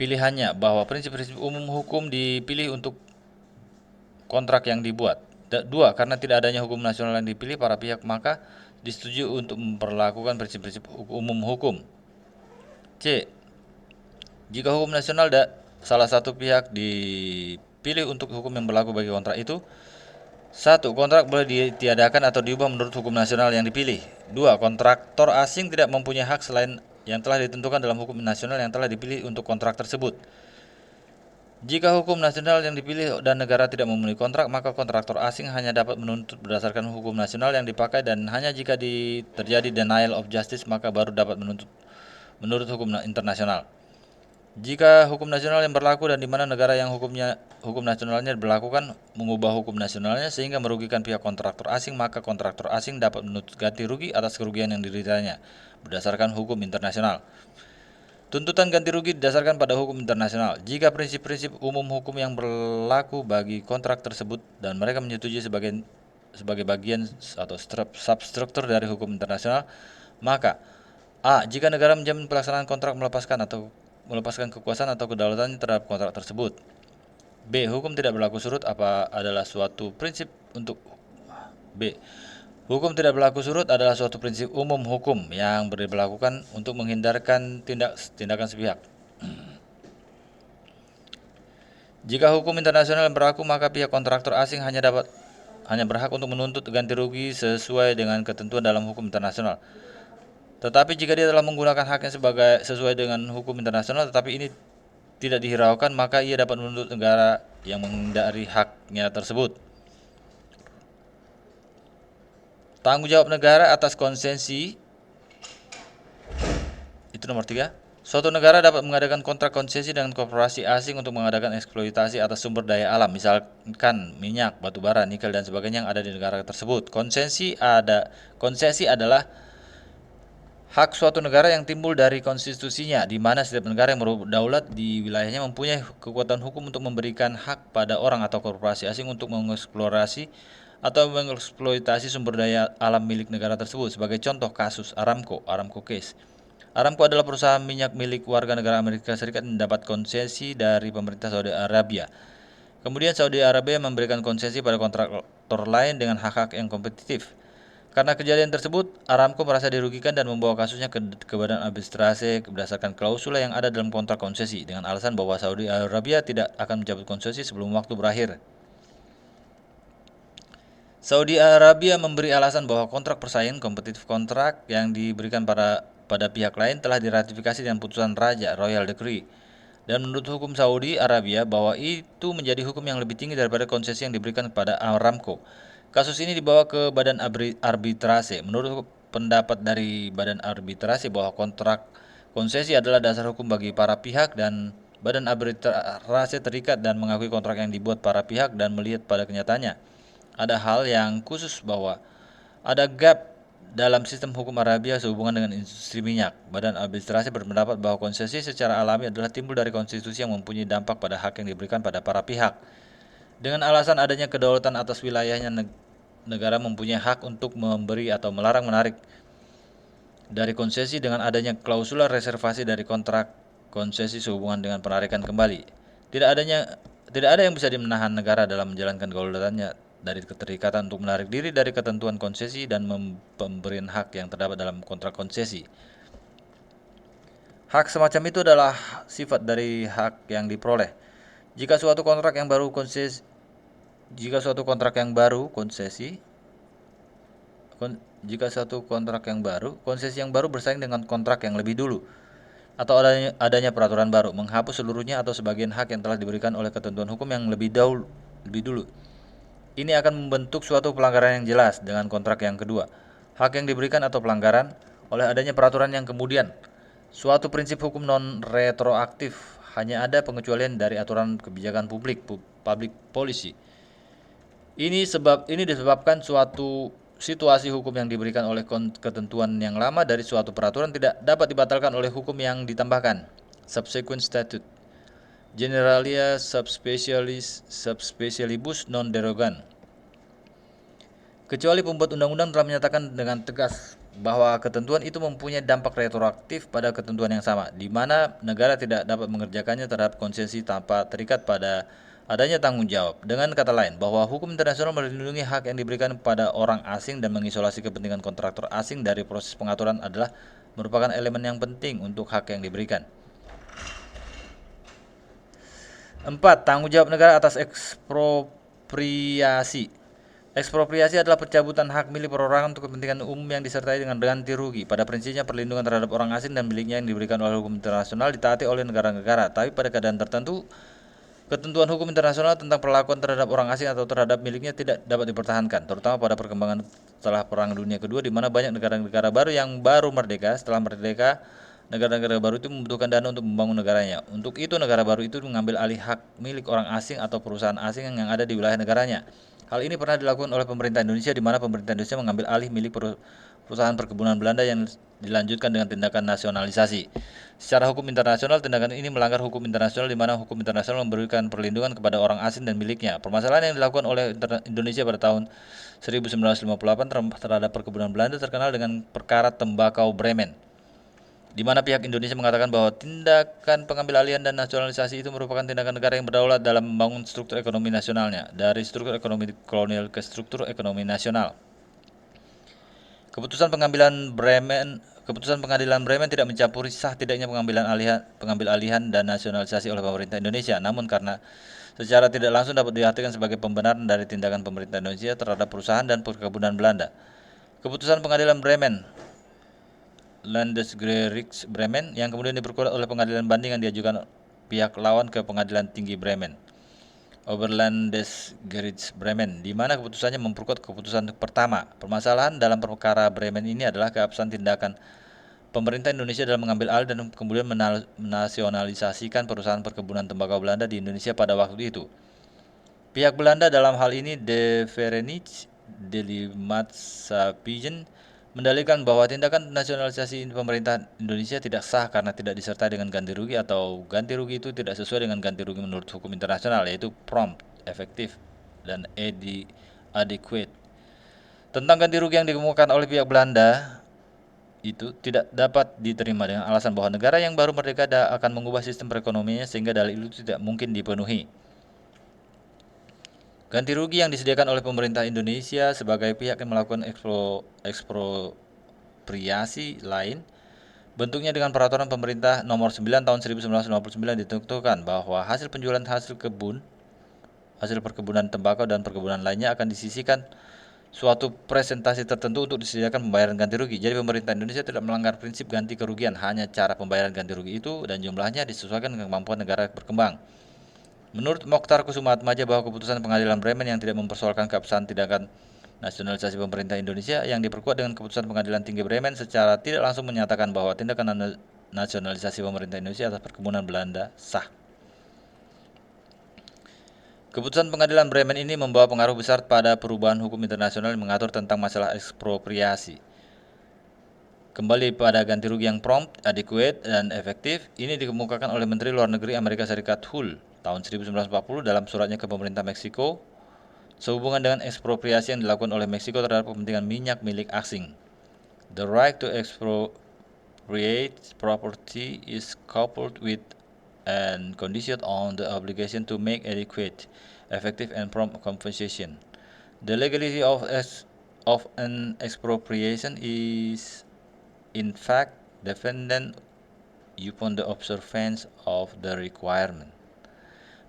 pilihannya bahwa prinsip-prinsip umum hukum dipilih untuk kontrak yang dibuat. Dua, karena tidak adanya hukum nasional yang dipilih para pihak, maka disetujui untuk memperlakukan prinsip-prinsip umum hukum. C. Jika hukum nasional salah satu pihak dipilih untuk hukum yang berlaku bagi kontrak itu. 1. Kontrak boleh ditiadakan atau diubah menurut hukum nasional yang dipilih. 2. Kontraktor asing tidak mempunyai hak selain yang telah ditentukan dalam hukum nasional yang telah dipilih untuk kontrak tersebut. Jika hukum nasional yang dipilih dan negara tidak memenuhi kontrak, maka kontraktor asing hanya dapat menuntut berdasarkan hukum nasional yang dipakai, dan hanya jika terjadi denial of justice maka baru dapat menuntut menurut hukum internasional. Jika hukum nasional yang berlaku dan di mana negara yang hukum nasionalnya diberlakukan mengubah hukum nasionalnya sehingga merugikan pihak kontraktor asing, maka kontraktor asing dapat menuntut ganti rugi atas kerugian yang dideritanya berdasarkan hukum internasional. Tuntutan ganti rugi didasarkan pada hukum internasional. Jika prinsip-prinsip umum hukum yang berlaku bagi kontrak tersebut dan mereka menyetujui sebagai bagian atau substruktur dari hukum internasional, maka A. Jika negara menjamin pelaksanaan kontrak melepaskan kekuasaan atau kedaulatannya terhadap kontrak tersebut. B. Hukum tidak berlaku surut adalah suatu prinsip umum hukum yang diberlakukan untuk menghindarkan tindakan sepihak. Jika hukum internasional berlaku, maka pihak kontraktor asing hanya berhak untuk menuntut ganti rugi sesuai dengan ketentuan dalam hukum internasional. Tetapi jika dia telah menggunakan haknya sesuai dengan hukum internasional tetapi ini tidak dihiraukan, maka ia dapat menuntut negara yang menghindari haknya tersebut. Tanggung jawab negara atas konsesi. Itu nomor 3. Suatu negara dapat mengadakan kontrak konsesi dengan korporasi asing untuk mengadakan eksploitasi atas sumber daya alam, misalkan minyak, batu bara, nikel, dan sebagainya yang ada di negara tersebut. Konsesi adalah hak suatu negara yang timbul dari konstitusinya, di mana setiap negara yang berdaulat di wilayahnya mempunyai kekuatan hukum untuk memberikan hak pada orang atau korporasi asing untuk mengeksplorasi atau mengeksploitasi sumber daya alam milik negara tersebut. Sebagai contoh kasus Aramco case. Aramco adalah perusahaan minyak milik warga negara Amerika Serikat yang mendapat konsesi dari pemerintah Saudi Arabia. Kemudian Saudi Arabia memberikan konsesi pada kontraktor lain dengan hak-hak yang kompetitif. Karena kejadian tersebut, Aramco merasa dirugikan dan membawa kasusnya ke Badan Arbitrase berdasarkan klausula yang ada dalam kontrak konsesi dengan alasan bahwa Saudi Arabia tidak akan mencabut konsesi sebelum waktu berakhir. Saudi Arabia memberi alasan bahwa kontrak persaingan kompetitif kontrak yang diberikan pada pihak lain telah diratifikasi dengan putusan Raja Royal Decree, dan menurut hukum Saudi Arabia bahwa itu menjadi hukum yang lebih tinggi daripada konsesi yang diberikan kepada Aramco. Kasus ini dibawa ke Badan Arbitrase. Menurut pendapat dari Badan Arbitrase bahwa kontrak konsesi adalah dasar hukum bagi para pihak, dan Badan Arbitrase terikat dan mengakui kontrak yang dibuat para pihak dan melihat pada kenyataannya ada hal yang khusus bahwa ada gap dalam sistem hukum Arabia sehubungan dengan industri minyak. Badan Arbitrase berpendapat bahwa konsesi secara alami adalah timbul dari konstitusi yang mempunyai dampak pada hak yang diberikan pada para pihak. Dengan alasan adanya kedaulatan atas wilayahnya, negara mempunyai hak untuk memberi atau melarang menarik dari konsesi dengan adanya klausula reservasi dari kontrak konsesi sehubungan dengan penarikan kembali. Tidak ada yang bisa menahan negara dalam menjalankan kedaulatannya dari keterikatan untuk menarik diri dari ketentuan konsesi dan pemberian hak yang terdapat dalam kontrak konsesi. Hak semacam itu adalah sifat dari hak yang diperoleh. Jika suatu kontrak yang baru konsesi yang baru bersaing dengan kontrak yang lebih dulu, atau adanya peraturan baru menghapus seluruhnya atau sebagian hak yang telah diberikan oleh ketentuan hukum yang lebih dulu. Ini akan membentuk suatu pelanggaran yang jelas dengan kontrak yang kedua. Hak yang diberikan atau pelanggaran oleh adanya peraturan yang kemudian. Suatu prinsip hukum non-retroaktif, hanya ada pengecualian dari aturan kebijakan public policy. Ini disebabkan suatu situasi hukum yang diberikan oleh ketentuan yang lama dari suatu peraturan tidak dapat dibatalkan oleh hukum yang ditambahkan, subsequent statute. Generalia subspecialibus non derogant. Kecuali pembuat undang-undang telah menyatakan dengan tegas bahwa ketentuan itu mempunyai dampak retroaktif pada ketentuan yang sama, di mana negara tidak dapat mengerjakannya terhadap konsesi tanpa terikat pada adanya tanggung jawab. Dengan kata lain, bahwa hukum internasional melindungi hak yang diberikan pada orang asing dan mengisolasi kepentingan kontraktor asing dari proses pengaturan adalah merupakan elemen yang penting untuk hak yang diberikan. 4. Tanggung jawab negara atas ekspropriasi. Ekspropriasi adalah pencabutan hak milik perorangan untuk kepentingan umum yang disertai dengan ganti rugi. Pada prinsipnya, perlindungan terhadap orang asing dan miliknya yang diberikan oleh hukum internasional ditaati oleh negara-negara, tapi pada keadaan tertentu, ketentuan hukum internasional tentang perlakuan terhadap orang asing atau terhadap miliknya tidak dapat dipertahankan, terutama pada perkembangan setelah Perang Dunia Kedua, di mana banyak negara-negara baru yang baru merdeka. Setelah merdeka, negara-negara baru itu membutuhkan dana untuk membangun negaranya. Untuk itu, negara baru itu mengambil alih hak milik orang asing atau perusahaan asing yang ada di wilayah negaranya. Hal ini pernah dilakukan oleh pemerintah Indonesia, di mana pemerintah Indonesia mengambil alih milik perusahaan perkebunan Belanda yang dilanjutkan dengan tindakan nasionalisasi. Secara hukum internasional, tindakan ini melanggar hukum internasional, di mana hukum internasional memberikan perlindungan kepada orang asing dan miliknya. Permasalahan yang dilakukan oleh Indonesia pada tahun 1958 terhadap perkebunan Belanda terkenal dengan perkara tembakau Bremen, di mana pihak Indonesia mengatakan bahwa tindakan pengambil alihan dan nasionalisasi itu merupakan tindakan negara yang berdaulat dalam membangun struktur ekonomi nasionalnya, dari struktur ekonomi kolonial ke struktur ekonomi nasional. Keputusan pengadilan Bremen tidak mencampuri sah tidaknya pengambil alihan dan nasionalisasi oleh pemerintah Indonesia, namun karena secara tidak langsung dapat diartikan sebagai pembenaran dari tindakan pemerintah Indonesia terhadap perusahaan dan perkebunan Belanda. Keputusan pengadilan Bremen, Landesgericht Bremen, yang kemudian diperkuat oleh pengadilan banding yang diajukan pihak lawan ke pengadilan tinggi Bremen, Oberlandesgericht Bremen, di mana keputusannya memperkuat keputusan pertama. Permasalahan dalam perkara Bremen ini adalah keabsahan tindakan pemerintah Indonesia dalam mengambil alih dan kemudian menasionalisasikan perusahaan perkebunan tembakau Belanda di Indonesia pada waktu itu. Pihak Belanda, dalam hal ini De Verenigde Delimaatschappijen, mendalilkan bahwa tindakan nasionalisasi pemerintah Indonesia tidak sah karena tidak disertai dengan ganti rugi, atau ganti rugi itu tidak sesuai dengan ganti rugi menurut hukum internasional, yaitu prompt, efektif, dan adequate. Tentang ganti rugi yang dikemukakan oleh pihak Belanda itu tidak dapat diterima dengan alasan bahwa negara yang baru merdeka akan mengubah sistem perekonomiannya sehingga dalil itu tidak mungkin dipenuhi. Ganti rugi yang disediakan oleh pemerintah Indonesia sebagai pihak yang melakukan ekspropriasi lain, bentuknya dengan peraturan pemerintah nomor 9 tahun 1959 ditentukan bahwa hasil penjualan hasil perkebunan tembakau dan perkebunan lainnya akan disisihkan suatu presentasi tertentu untuk disediakan pembayaran ganti rugi. Jadi pemerintah Indonesia tidak melanggar prinsip ganti kerugian, hanya cara pembayaran ganti rugi itu dan jumlahnya disesuaikan dengan kemampuan negara berkembang. Menurut Mokhtar Kusumaatmadja, bahwa keputusan pengadilan Bremen yang tidak mempersoalkan keabsahan tindakan nasionalisasi pemerintah Indonesia yang diperkuat dengan keputusan pengadilan tinggi Bremen secara tidak langsung menyatakan bahwa tindakan nasionalisasi pemerintah Indonesia atas perkebunan Belanda sah. Keputusan pengadilan Bremen ini membawa pengaruh besar pada perubahan hukum internasional yang mengatur tentang masalah ekspropriasi. Kembali pada ganti rugi yang prompt, adequate, dan efektif, ini dikemukakan oleh Menteri Luar Negeri Amerika Serikat Hull tahun 1940 dalam suratnya ke pemerintah Meksiko sehubungan dengan ekspropriasi yang dilakukan oleh Meksiko terhadap kepentingan minyak milik asing. The right to expropriate property is coupled with and conditioned on the obligation to make adequate, effective, and prompt compensation. The legality of an expropriation is in fact dependent upon the observance of the requirement.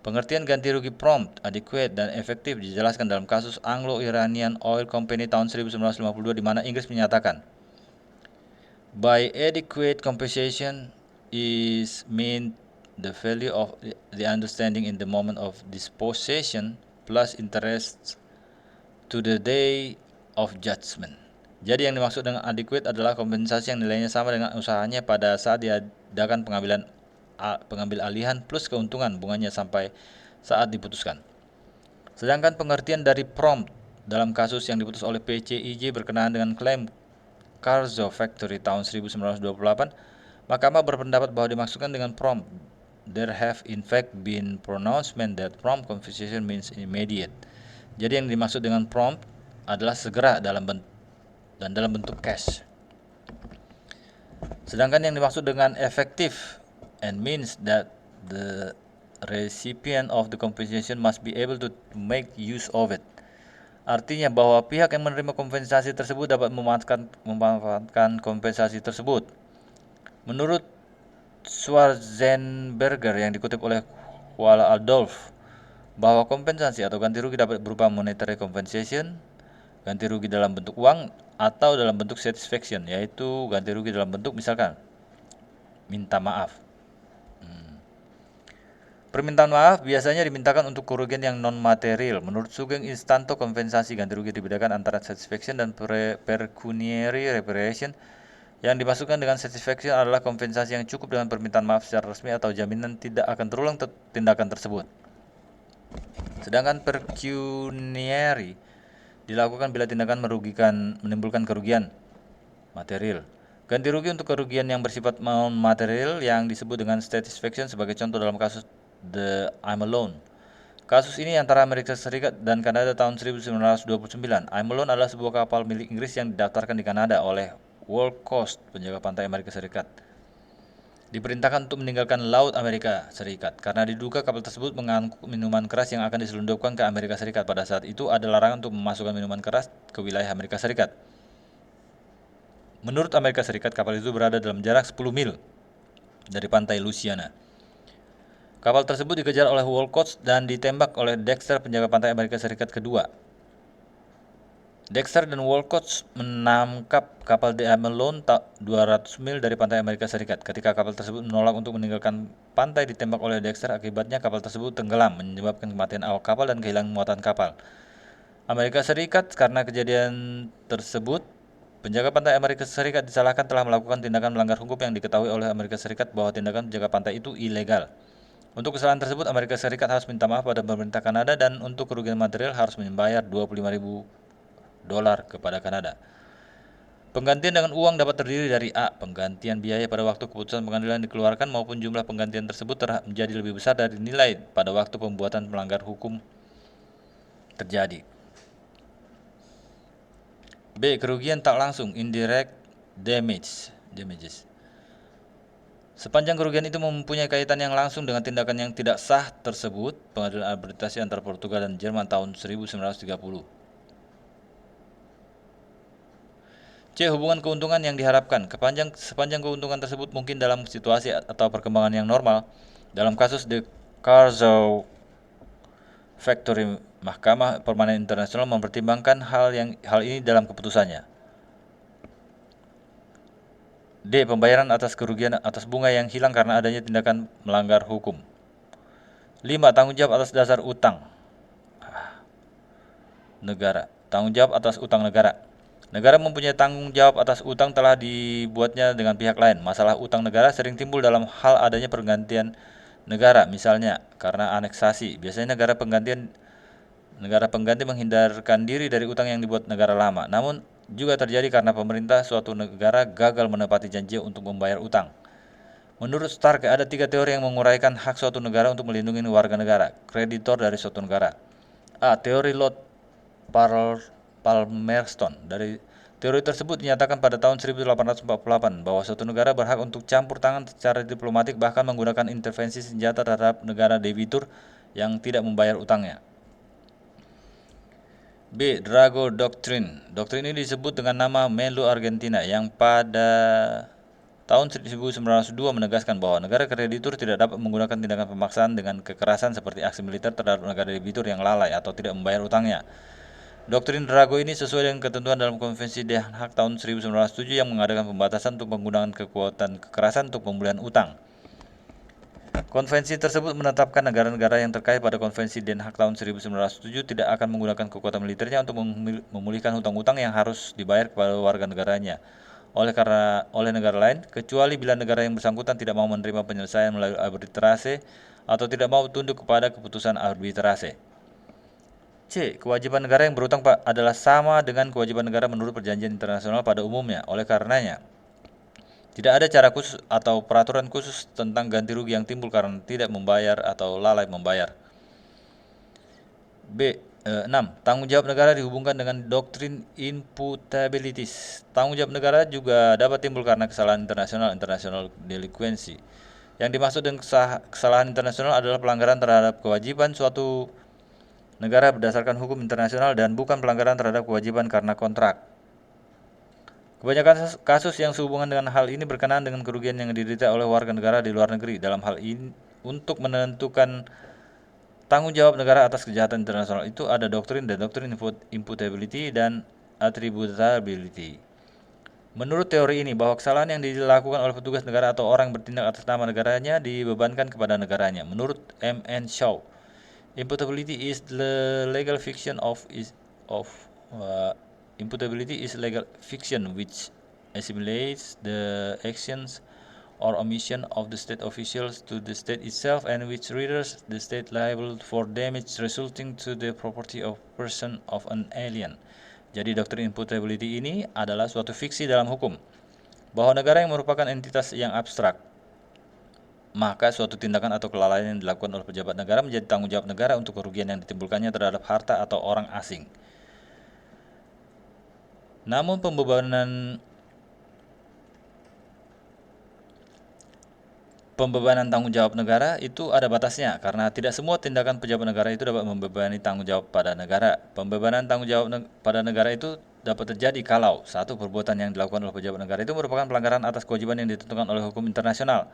Pengertian ganti rugi prompt, adequate, dan efektif dijelaskan dalam kasus Anglo-Iranian Oil Company tahun 1952, di mana Inggris menyatakan, by adequate compensation is meant the value of the understanding in the moment of disposition plus interest to the day of judgment. Jadi yang dimaksud dengan adequate adalah kompensasi yang nilainya sama dengan usahanya pada saat diadakan pengambil alihan plus keuntungan bunganya sampai saat diputuskan. Sedangkan pengertian dari prompt dalam kasus yang diputus oleh PCIJ berkenaan dengan klaim Carzo Factory tahun 1928, Mahkamah berpendapat bahwa dimaksudkan dengan prompt there have in fact been pronouncements that prompt compensation means immediate. Jadi yang dimaksud dengan prompt adalah segera dalam bentuk cash. Sedangkan yang dimaksud dengan effective and means that the recipient of the compensation must be able to make use of it. Artinya bahwa pihak yang menerima kompensasi tersebut dapat memanfaatkan kompensasi tersebut. Menurut Schwarzenberger yang dikutip oleh Kuala Adolf, bahwa kompensasi atau ganti rugi dapat berupa monetary compensation, ganti rugi dalam bentuk uang, atau dalam bentuk satisfaction, yaitu ganti rugi dalam bentuk misalkan minta maaf. Permintaan maaf biasanya dimintakan untuk kerugian yang non-material. Menurut Sugeng Instanto, kompensasi ganti rugi dibedakan antara satisfaction dan pecuniary reparation. Yang dimasukkan dengan satisfaction adalah kompensasi yang cukup dengan permintaan maaf secara resmi atau jaminan tidak akan terulang tindakan tersebut. Sedangkan pecuniary dilakukan bila tindakan menimbulkan kerugian material. Ganti rugi untuk kerugian yang bersifat non-material yang disebut dengan satisfaction sebagai contoh dalam kasus The I'm Alone. Kasus ini antara Amerika Serikat dan Kanada tahun 1929. I'm Alone adalah sebuah kapal milik Inggris yang didaftarkan di Kanada oleh World Coast, penjaga pantai Amerika Serikat. Diperintahkan untuk meninggalkan Laut Amerika Serikat karena diduga kapal tersebut mengangkut minuman keras yang akan diselundupkan ke Amerika Serikat. Pada saat itu ada larangan untuk memasukkan minuman keras ke wilayah Amerika Serikat. Menurut Amerika Serikat, kapal itu berada dalam jarak 10 mil dari pantai Louisiana. Kapal tersebut dikejar oleh Wolcott dan ditembak oleh Dexter, penjaga pantai Amerika Serikat kedua. Dexter dan Wolcott menangkap kapal The I'm Alone 200 mil dari pantai Amerika Serikat. Ketika kapal tersebut menolak untuk meninggalkan pantai, ditembak oleh Dexter. Akibatnya kapal tersebut tenggelam, menyebabkan kematian awak kapal dan kehilangan muatan kapal. Amerika Serikat, karena kejadian tersebut, penjaga pantai Amerika Serikat disalahkan telah melakukan tindakan melanggar hukum yang diketahui oleh Amerika Serikat bahwa tindakan penjaga pantai itu ilegal. Untuk kesalahan tersebut, Amerika Serikat harus minta maaf pada pemerintah Kanada dan untuk kerugian material harus membayar $25.000 kepada Kanada. Penggantian dengan uang dapat terdiri dari A. Penggantian biaya pada waktu keputusan pengadilan dikeluarkan maupun jumlah penggantian tersebut menjadi lebih besar dari nilai pada waktu pembuatan melanggar hukum terjadi. B. Kerugian tak langsung, indirect damages. Sepanjang kerugian itu mempunyai kaitan yang langsung dengan tindakan yang tidak sah tersebut, pengadilan arbitrasi antara Portugal dan Jerman tahun 1930. C. Hubungan keuntungan yang diharapkan. Sepanjang keuntungan tersebut mungkin dalam situasi atau perkembangan yang normal. Dalam kasus The Carzo Factory, Mahkamah Permanen Internasional mempertimbangkan hal ini dalam keputusannya. D. Pembayaran atas kerugian atas bunga yang hilang karena adanya tindakan melanggar hukum. 5. Tanggung jawab atas dasar utang negara. Tanggung jawab atas utang negara. Negara mempunyai tanggung jawab atas utang telah dibuatnya dengan pihak lain. Masalah utang negara sering timbul dalam hal adanya pergantian negara, misalnya karena aneksasi. Biasanya negara pengganti menghindarkan diri dari utang yang dibuat negara lama. Namun juga terjadi karena pemerintah suatu negara gagal menepati janji untuk membayar utang. Menurut Stark, ada 3 teori yang menguraikan hak suatu negara untuk melindungi warga negara, kreditor dari suatu negara. A. Teori Lord Palmerston. Dari teori tersebut dinyatakan pada tahun 1848 bahwa suatu negara berhak untuk campur tangan secara diplomatik, bahkan menggunakan intervensi senjata terhadap negara debitur yang tidak membayar utangnya. B. Drago Doctrine. Doktrin ini disebut dengan nama Menlo Argentina yang pada tahun 1902 menegaskan bahwa negara kreditur tidak dapat menggunakan tindakan pemaksaan dengan kekerasan seperti aksi militer terhadap negara debitur yang lalai atau tidak membayar utangnya. Doktrin Drago ini sesuai dengan ketentuan dalam Konvensi Den Haag tahun 1907 yang mengadakan pembatasan untuk penggunaan kekuatan kekerasan untuk pemulihan utang. Konvensi tersebut menetapkan negara-negara yang terkait pada Konvensi Den Haag tahun 1907 tidak akan menggunakan kekuatan militernya untuk memulihkan hutang-hutang yang harus dibayar kepada warga negaranya oleh negara lain, kecuali bila negara yang bersangkutan tidak mau menerima penyelesaian melalui arbitrase atau tidak mau tunduk kepada keputusan arbitrase. C. Kewajiban negara yang berutang adalah sama dengan kewajiban negara menurut perjanjian internasional pada umumnya. Oleh karenanya, Tidak ada cara khusus atau peraturan khusus tentang ganti rugi yang timbul karena tidak membayar atau lalai membayar. 6. Tanggung jawab negara dihubungkan dengan doktrin imputabilitas. Tanggung jawab negara juga dapat timbul karena kesalahan internasional, international delinquency. Yang dimaksud dengan kesalahan internasional adalah pelanggaran terhadap kewajiban suatu negara berdasarkan hukum internasional dan bukan pelanggaran terhadap kewajiban karena kontrak. Kebanyakan kasus yang sehubungan dengan hal ini berkenaan dengan kerugian yang diderita oleh warga negara di luar negeri. Dalam hal ini, untuk menentukan tanggung jawab negara atas kejahatan internasional itu ada doktrin dan doktrin imputability dan attributability. Menurut teori ini, bahwa kesalahan yang dilakukan oleh petugas negara atau orang bertindak atas nama negaranya dibebankan kepada negaranya. Menurut M.N. Shaw, imputability is the legal fiction imputability is legal fiction which assimilates the actions or omission of the state officials to the state itself and which renders the state liable for damage resulting to the property of person of an alien. Jadi doktrin imputability ini adalah suatu fiksi dalam hukum, bahwa negara yang merupakan entitas yang abstrak, maka suatu tindakan atau kelalaian yang dilakukan oleh pejabat negara menjadi tanggung jawab negara untuk kerugian yang ditimbulkannya terhadap harta atau orang asing. Namun pembebanan tanggung jawab negara itu ada batasnya, karena tidak semua tindakan pejabat negara itu dapat membebani tanggung jawab pada negara. Pembebanan tanggung jawab pada negara itu dapat terjadi kalau satu, perbuatan yang dilakukan oleh pejabat negara itu merupakan pelanggaran atas kewajiban yang ditentukan oleh hukum internasional.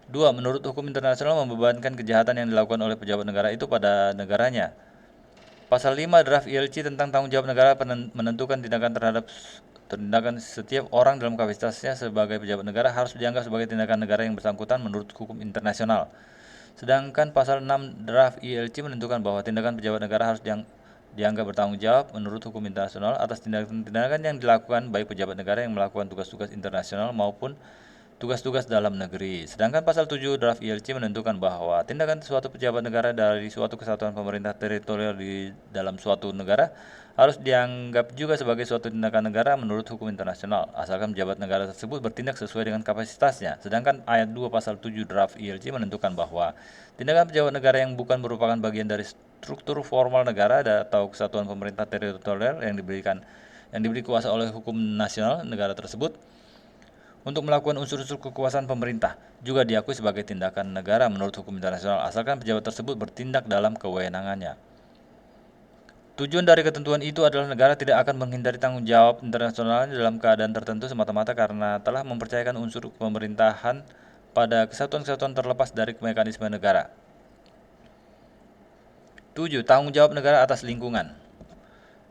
2. Menurut hukum internasional membebankan kejahatan yang dilakukan oleh pejabat negara itu pada negaranya. Pasal 5 draft ILC tentang tanggung jawab negara menentukan tindakan setiap orang dalam kapasitasnya sebagai pejabat negara harus dianggap sebagai tindakan negara yang bersangkutan menurut hukum internasional. Sedangkan pasal 6 draft ILC menentukan bahwa tindakan pejabat negara harus dianggap bertanggung jawab menurut hukum internasional atas tindakan-tindakan yang dilakukan baik pejabat negara yang melakukan tugas-tugas internasional maupun tugas-tugas dalam negeri. Sedangkan pasal 7 draft ILC menentukan bahwa tindakan suatu pejabat negara dari suatu kesatuan pemerintah teritorial di dalam suatu negara harus dianggap juga sebagai suatu tindakan negara menurut hukum internasional, asalkan pejabat negara tersebut bertindak sesuai dengan kapasitasnya. Sedangkan ayat 2 pasal 7 draft ILC menentukan bahwa tindakan pejabat negara yang bukan merupakan bagian dari struktur formal negara atau kesatuan pemerintah teritorial yang diberi kuasa oleh hukum nasional negara tersebut untuk melakukan unsur-unsur kekuasaan pemerintah juga diakui sebagai tindakan negara menurut hukum internasional, asalkan pejabat tersebut bertindak dalam kewenangannya. Tujuan dari ketentuan itu adalah negara tidak akan menghindari tanggung jawab internasionalnya dalam keadaan tertentu semata-mata karena telah mempercayakan unsur pemerintahan pada kesatuan-kesatuan terlepas dari mekanisme negara. 7. Tanggung jawab negara atas lingkungan.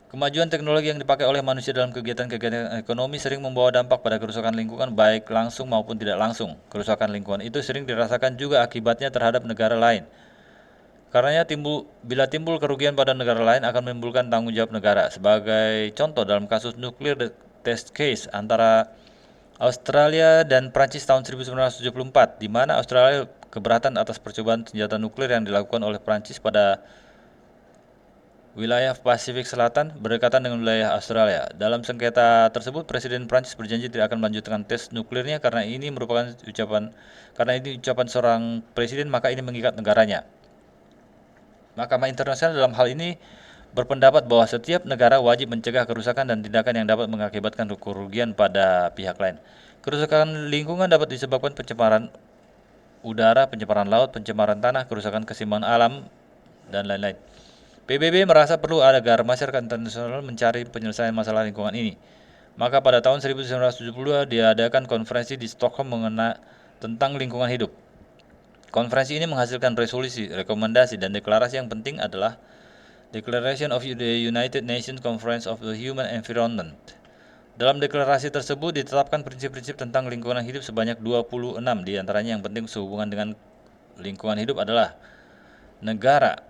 Kemajuan teknologi yang dipakai oleh manusia dalam kegiatan-kegiatan ekonomi sering membawa dampak pada kerusakan lingkungan baik langsung maupun tidak langsung. Kerusakan lingkungan itu sering dirasakan juga akibatnya terhadap negara lain. Karenanya bila timbul kerugian pada negara lain akan menimbulkan tanggung jawab negara. Sebagai contoh dalam kasus nuklir test case antara Australia dan Prancis tahun 1974, di mana Australia keberatan atas percobaan senjata nuklir yang dilakukan oleh Prancis pada wilayah Pasifik Selatan berdekatan dengan wilayah Australia. Dalam sengketa tersebut, Presiden Prancis berjanji tidak akan melanjutkan tes nuklirnya karena ini ucapan seorang presiden, maka ini mengikat negaranya. Mahkamah Internasional dalam hal ini berpendapat bahwa setiap negara wajib mencegah kerusakan dan tindakan yang dapat mengakibatkan kerugian pada pihak lain. Kerusakan lingkungan dapat disebabkan pencemaran udara, pencemaran laut, pencemaran tanah, kerusakan keseimbangan alam, dan lain-lain. PBB merasa perlu agar masyarakat internasional mencari penyelesaian masalah lingkungan ini. Maka pada tahun 1972 diadakan konferensi di Stockholm tentang lingkungan hidup. Konferensi ini menghasilkan resolusi, rekomendasi, dan deklarasi yang penting adalah Declaration of the United Nations Conference of the Human Environment. Dalam deklarasi tersebut ditetapkan prinsip-prinsip tentang lingkungan hidup sebanyak 26, diantaranya yang penting sehubungan dengan lingkungan hidup adalah negara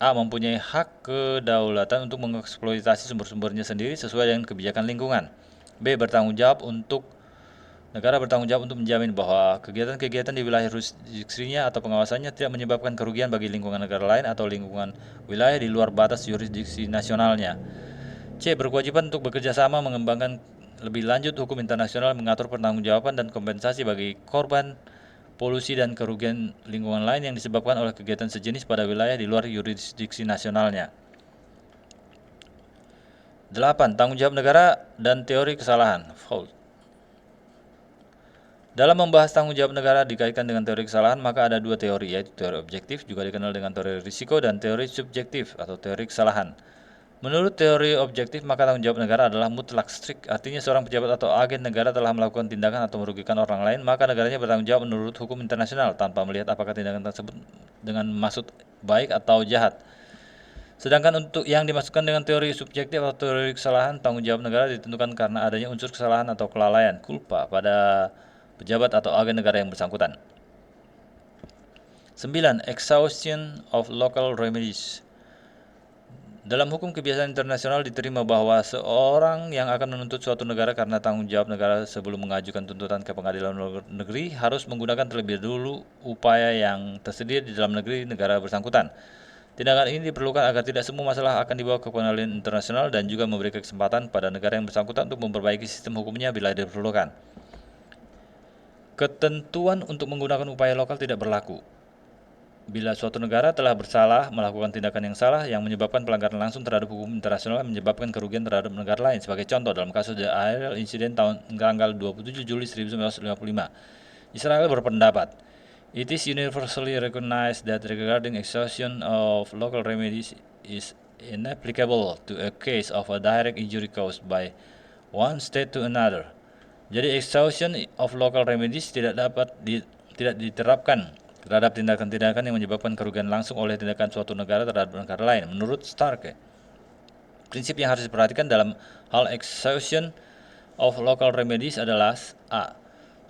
mempunyai hak kedaulatan untuk mengeksploitasi sumber-sumbernya sendiri sesuai dengan kebijakan lingkungan. B. Negara bertanggung jawab untuk menjamin bahwa kegiatan-kegiatan di wilayah jurisdiksinya atau pengawasannya tidak menyebabkan kerugian bagi lingkungan negara lain atau lingkungan wilayah di luar batas jurisdiksi nasionalnya. C. Berkewajiban untuk bekerja sama mengembangkan Lebih lanjut, hukum internasional mengatur pertanggungjawaban dan kompensasi bagi korban polusi dan kerugian lingkungan lain yang disebabkan oleh kegiatan sejenis pada wilayah di luar yurisdiksi nasionalnya. 8. Tanggung jawab negara dan teori kesalahan, fault. Dalam membahas tanggung jawab negara dikaitkan dengan teori kesalahan, maka ada dua teori, yaitu teori objektif, juga dikenal dengan teori risiko, dan teori subjektif atau teori kesalahan. Menurut teori objektif, maka tanggung jawab negara adalah mutlak strict, artinya seorang pejabat atau agen negara telah melakukan tindakan atau merugikan orang lain, maka negaranya bertanggung jawab menurut hukum internasional tanpa melihat apakah tindakan tersebut dengan maksud baik atau jahat. Sedangkan untuk yang dimasukkan dengan teori subjektif atau teori kesalahan, tanggung jawab negara ditentukan karena adanya unsur kesalahan atau kelalaian, culpa, pada pejabat atau agen negara yang bersangkutan. 9. Exhaustion of local remedies. Dalam hukum kebiasaan internasional diterima bahwa seorang yang akan menuntut suatu negara karena tanggung jawab negara sebelum mengajukan tuntutan ke pengadilan luar negeri harus menggunakan terlebih dulu upaya yang tersedia di dalam negeri negara bersangkutan. Tindakan ini diperlukan agar tidak semua masalah akan dibawa ke pengadilan internasional dan juga memberi kesempatan pada negara yang bersangkutan untuk memperbaiki sistem hukumnya bila diperlukan. Ketentuan untuk menggunakan upaya lokal tidak berlaku bila suatu negara telah bersalah melakukan tindakan yang salah yang menyebabkan pelanggaran langsung terhadap hukum internasional yang menyebabkan kerugian terhadap negara lain. Sebagai contoh, dalam kasus The Israel Incident tahun tanggal 27 Juli 1955, Israel berpendapat, "It is universally recognized that regarding exhaustion of local remedies is inapplicable to a case of a direct injury caused by one state to another." Jadi exhaustion of local remedies tidak diterapkan terhadap tindakan-tindakan yang menyebabkan kerugian langsung oleh tindakan suatu negara terhadap negara lain. Menurut Stark, prinsip yang harus diperhatikan dalam hal exhaustion of local remedies adalah a.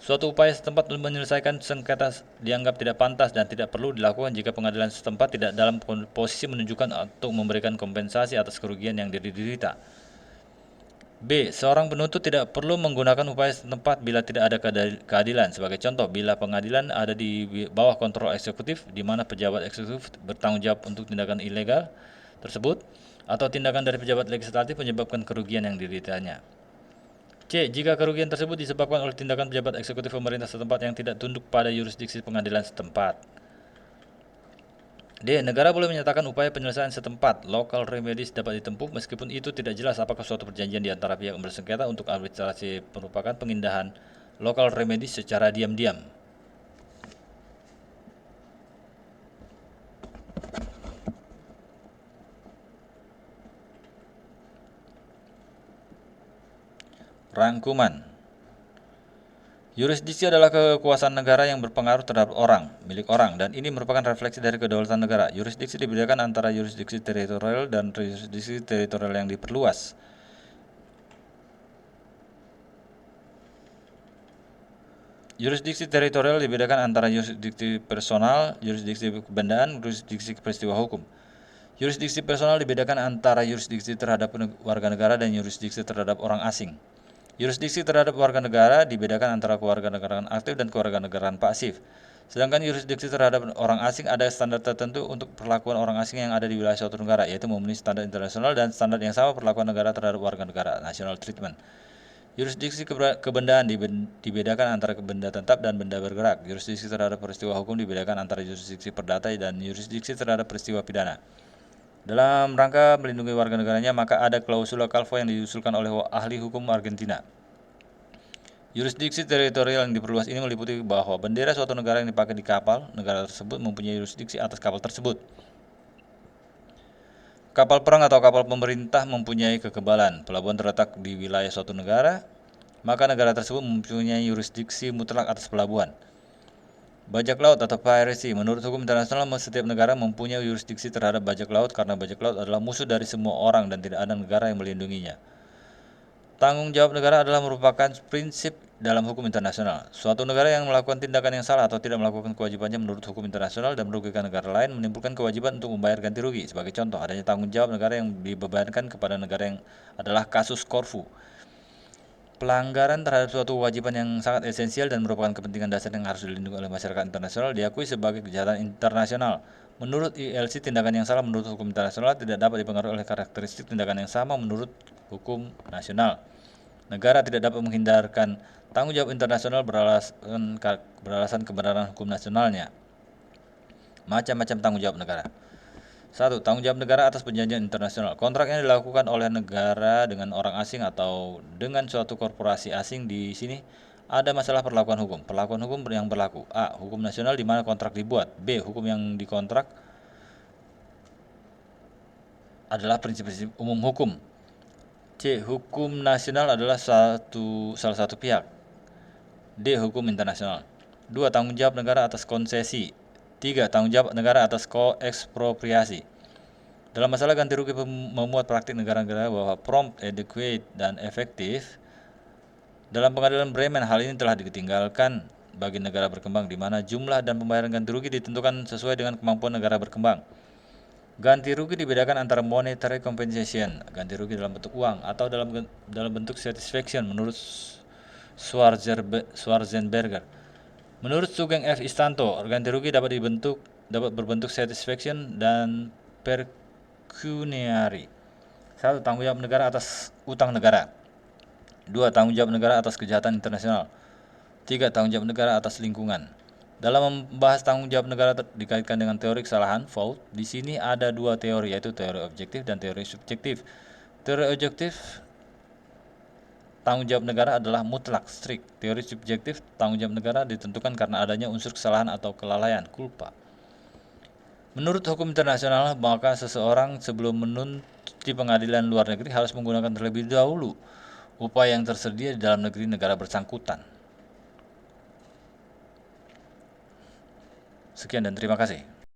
Suatu upaya setempat menyelesaikan sengketa dianggap tidak pantas dan tidak perlu dilakukan jika pengadilan setempat tidak dalam posisi menunjukkan atau memberikan kompensasi atas kerugian yang diderita. B. Seorang penuntut tidak perlu menggunakan upaya setempat bila tidak ada keadilan. Sebagai contoh, bila pengadilan ada di bawah kontrol eksekutif, di mana pejabat eksekutif bertanggung jawab untuk tindakan ilegal tersebut, atau tindakan dari pejabat legislatif menyebabkan kerugian yang dideritanya. C. Jika kerugian tersebut disebabkan oleh tindakan pejabat eksekutif pemerintah setempat yang tidak tunduk pada yurisdiksi pengadilan setempat. D. Negara boleh menyatakan upaya penyelesaian setempat local remedies dapat ditempuh meskipun itu tidak jelas apakah suatu perjanjian di antara pihak bersengketa untuk arbitrasi merupakan pengindahan local remedies secara diam-diam. Rangkuman. Yurisdiksi adalah kekuasaan negara yang berpengaruh terhadap orang, milik orang, dan ini merupakan refleksi dari kedaulatan negara. Yurisdiksi dibedakan antara yurisdiksi teritorial dan yurisdiksi teritorial yang diperluas. Yurisdiksi teritorial dibedakan antara yurisdiksi personal, yurisdiksi kebendaan, yurisdiksi peristiwa hukum. Yurisdiksi personal dibedakan antara yurisdiksi terhadap warga negara dan yurisdiksi terhadap orang asing. Yurisdiksi terhadap warga negara dibedakan antara kewarganegaraan aktif dan kewarganegaraan pasif. Sedangkan yurisdiksi terhadap orang asing ada standar tertentu untuk perlakuan orang asing yang ada di wilayah suatu negara, yaitu memenuhi standar internasional dan standar yang sama perlakuan negara terhadap warga negara, national treatment. Yurisdiksi kebendaan dibedakan antara benda tetap dan benda bergerak. Yurisdiksi terhadap peristiwa hukum dibedakan antara yurisdiksi perdata dan yurisdiksi terhadap peristiwa pidana. Dalam rangka melindungi warga negaranya, maka ada klausula Calvo yang diusulkan oleh ahli hukum Argentina. Yurisdiksi teritorial yang diperluas ini meliputi bahwa bendera suatu negara yang dipakai di kapal, negara tersebut mempunyai yurisdiksi atas kapal tersebut. Kapal perang atau kapal pemerintah mempunyai kekebalan. Pelabuhan terletak di wilayah suatu negara, maka negara tersebut mempunyai yurisdiksi mutlak atas pelabuhan. Bajak laut atau piracy. Menurut hukum internasional, setiap negara mempunyai yurisdiksi terhadap bajak laut karena bajak laut adalah musuh dari semua orang dan tidak ada negara yang melindunginya. Tanggung jawab negara adalah merupakan prinsip dalam hukum internasional. Suatu negara yang melakukan tindakan yang salah atau tidak melakukan kewajibannya menurut hukum internasional dan merugikan negara lain menimbulkan kewajiban untuk membayar ganti rugi. Sebagai contoh, adanya tanggung jawab negara yang dibebankan kepada negara yang adalah kasus Corfu. Pelanggaran terhadap suatu kewajiban yang sangat esensial dan merupakan kepentingan dasar yang harus dilindungi oleh masyarakat internasional diakui sebagai kejahatan internasional. Menurut ILC, tindakan yang salah menurut hukum internasional tidak dapat dipengaruhi oleh karakteristik tindakan yang sama menurut hukum nasional. Negara tidak dapat menghindarkan tanggung jawab internasional beralasan kebenaran hukum nasionalnya. Macam-macam tanggung jawab negara. 1. Tanggung jawab negara atas perjanjian internasional. Kontrak yang dilakukan oleh negara dengan orang asing atau dengan suatu korporasi asing. Di sini ada masalah perlakuan hukum. Perlakuan hukum yang berlaku. A. Hukum nasional di mana kontrak dibuat. B. Hukum yang dikontrak adalah prinsip-prinsip umum hukum. C. Hukum nasional adalah salah satu pihak. D. Hukum internasional. 2. Tanggung jawab negara atas konsesi. 3. Tanggung jawab negara atas koekspropriasi. Dalam masalah ganti rugi memuat praktik negara-negara bahwa prompt, adequate, dan efektif. Dalam pengadilan Bremen, hal ini telah ditinggalkan bagi negara berkembang, di mana jumlah dan pembayaran ganti rugi ditentukan sesuai dengan kemampuan negara berkembang. Ganti rugi dibedakan antara monetary compensation, ganti rugi dalam bentuk uang, atau dalam bentuk satisfaction menurut Schwarzenberger. Menurut Sugeng F. Istanto, ganti rugi dapat berbentuk satisfaction dan pecuniary. 1. Tanggung jawab negara atas utang negara. 2. Tanggung jawab negara atas kejahatan internasional. 3. Tanggung jawab negara atas lingkungan. Dalam membahas tanggung jawab negara dikaitkan dengan teori kesalahan, fault, di sini ada dua teori, yaitu teori objektif dan teori subjektif. Teori objektif, tanggung jawab negara adalah mutlak, strict. Teori subjektif, tanggung jawab negara ditentukan karena adanya unsur kesalahan atau kelalaian, culpa. Menurut hukum internasional, maka seseorang sebelum menuntut di pengadilan luar negeri harus menggunakan terlebih dahulu upaya yang tersedia di dalam negeri negara bersangkutan. Sekian dan terima kasih.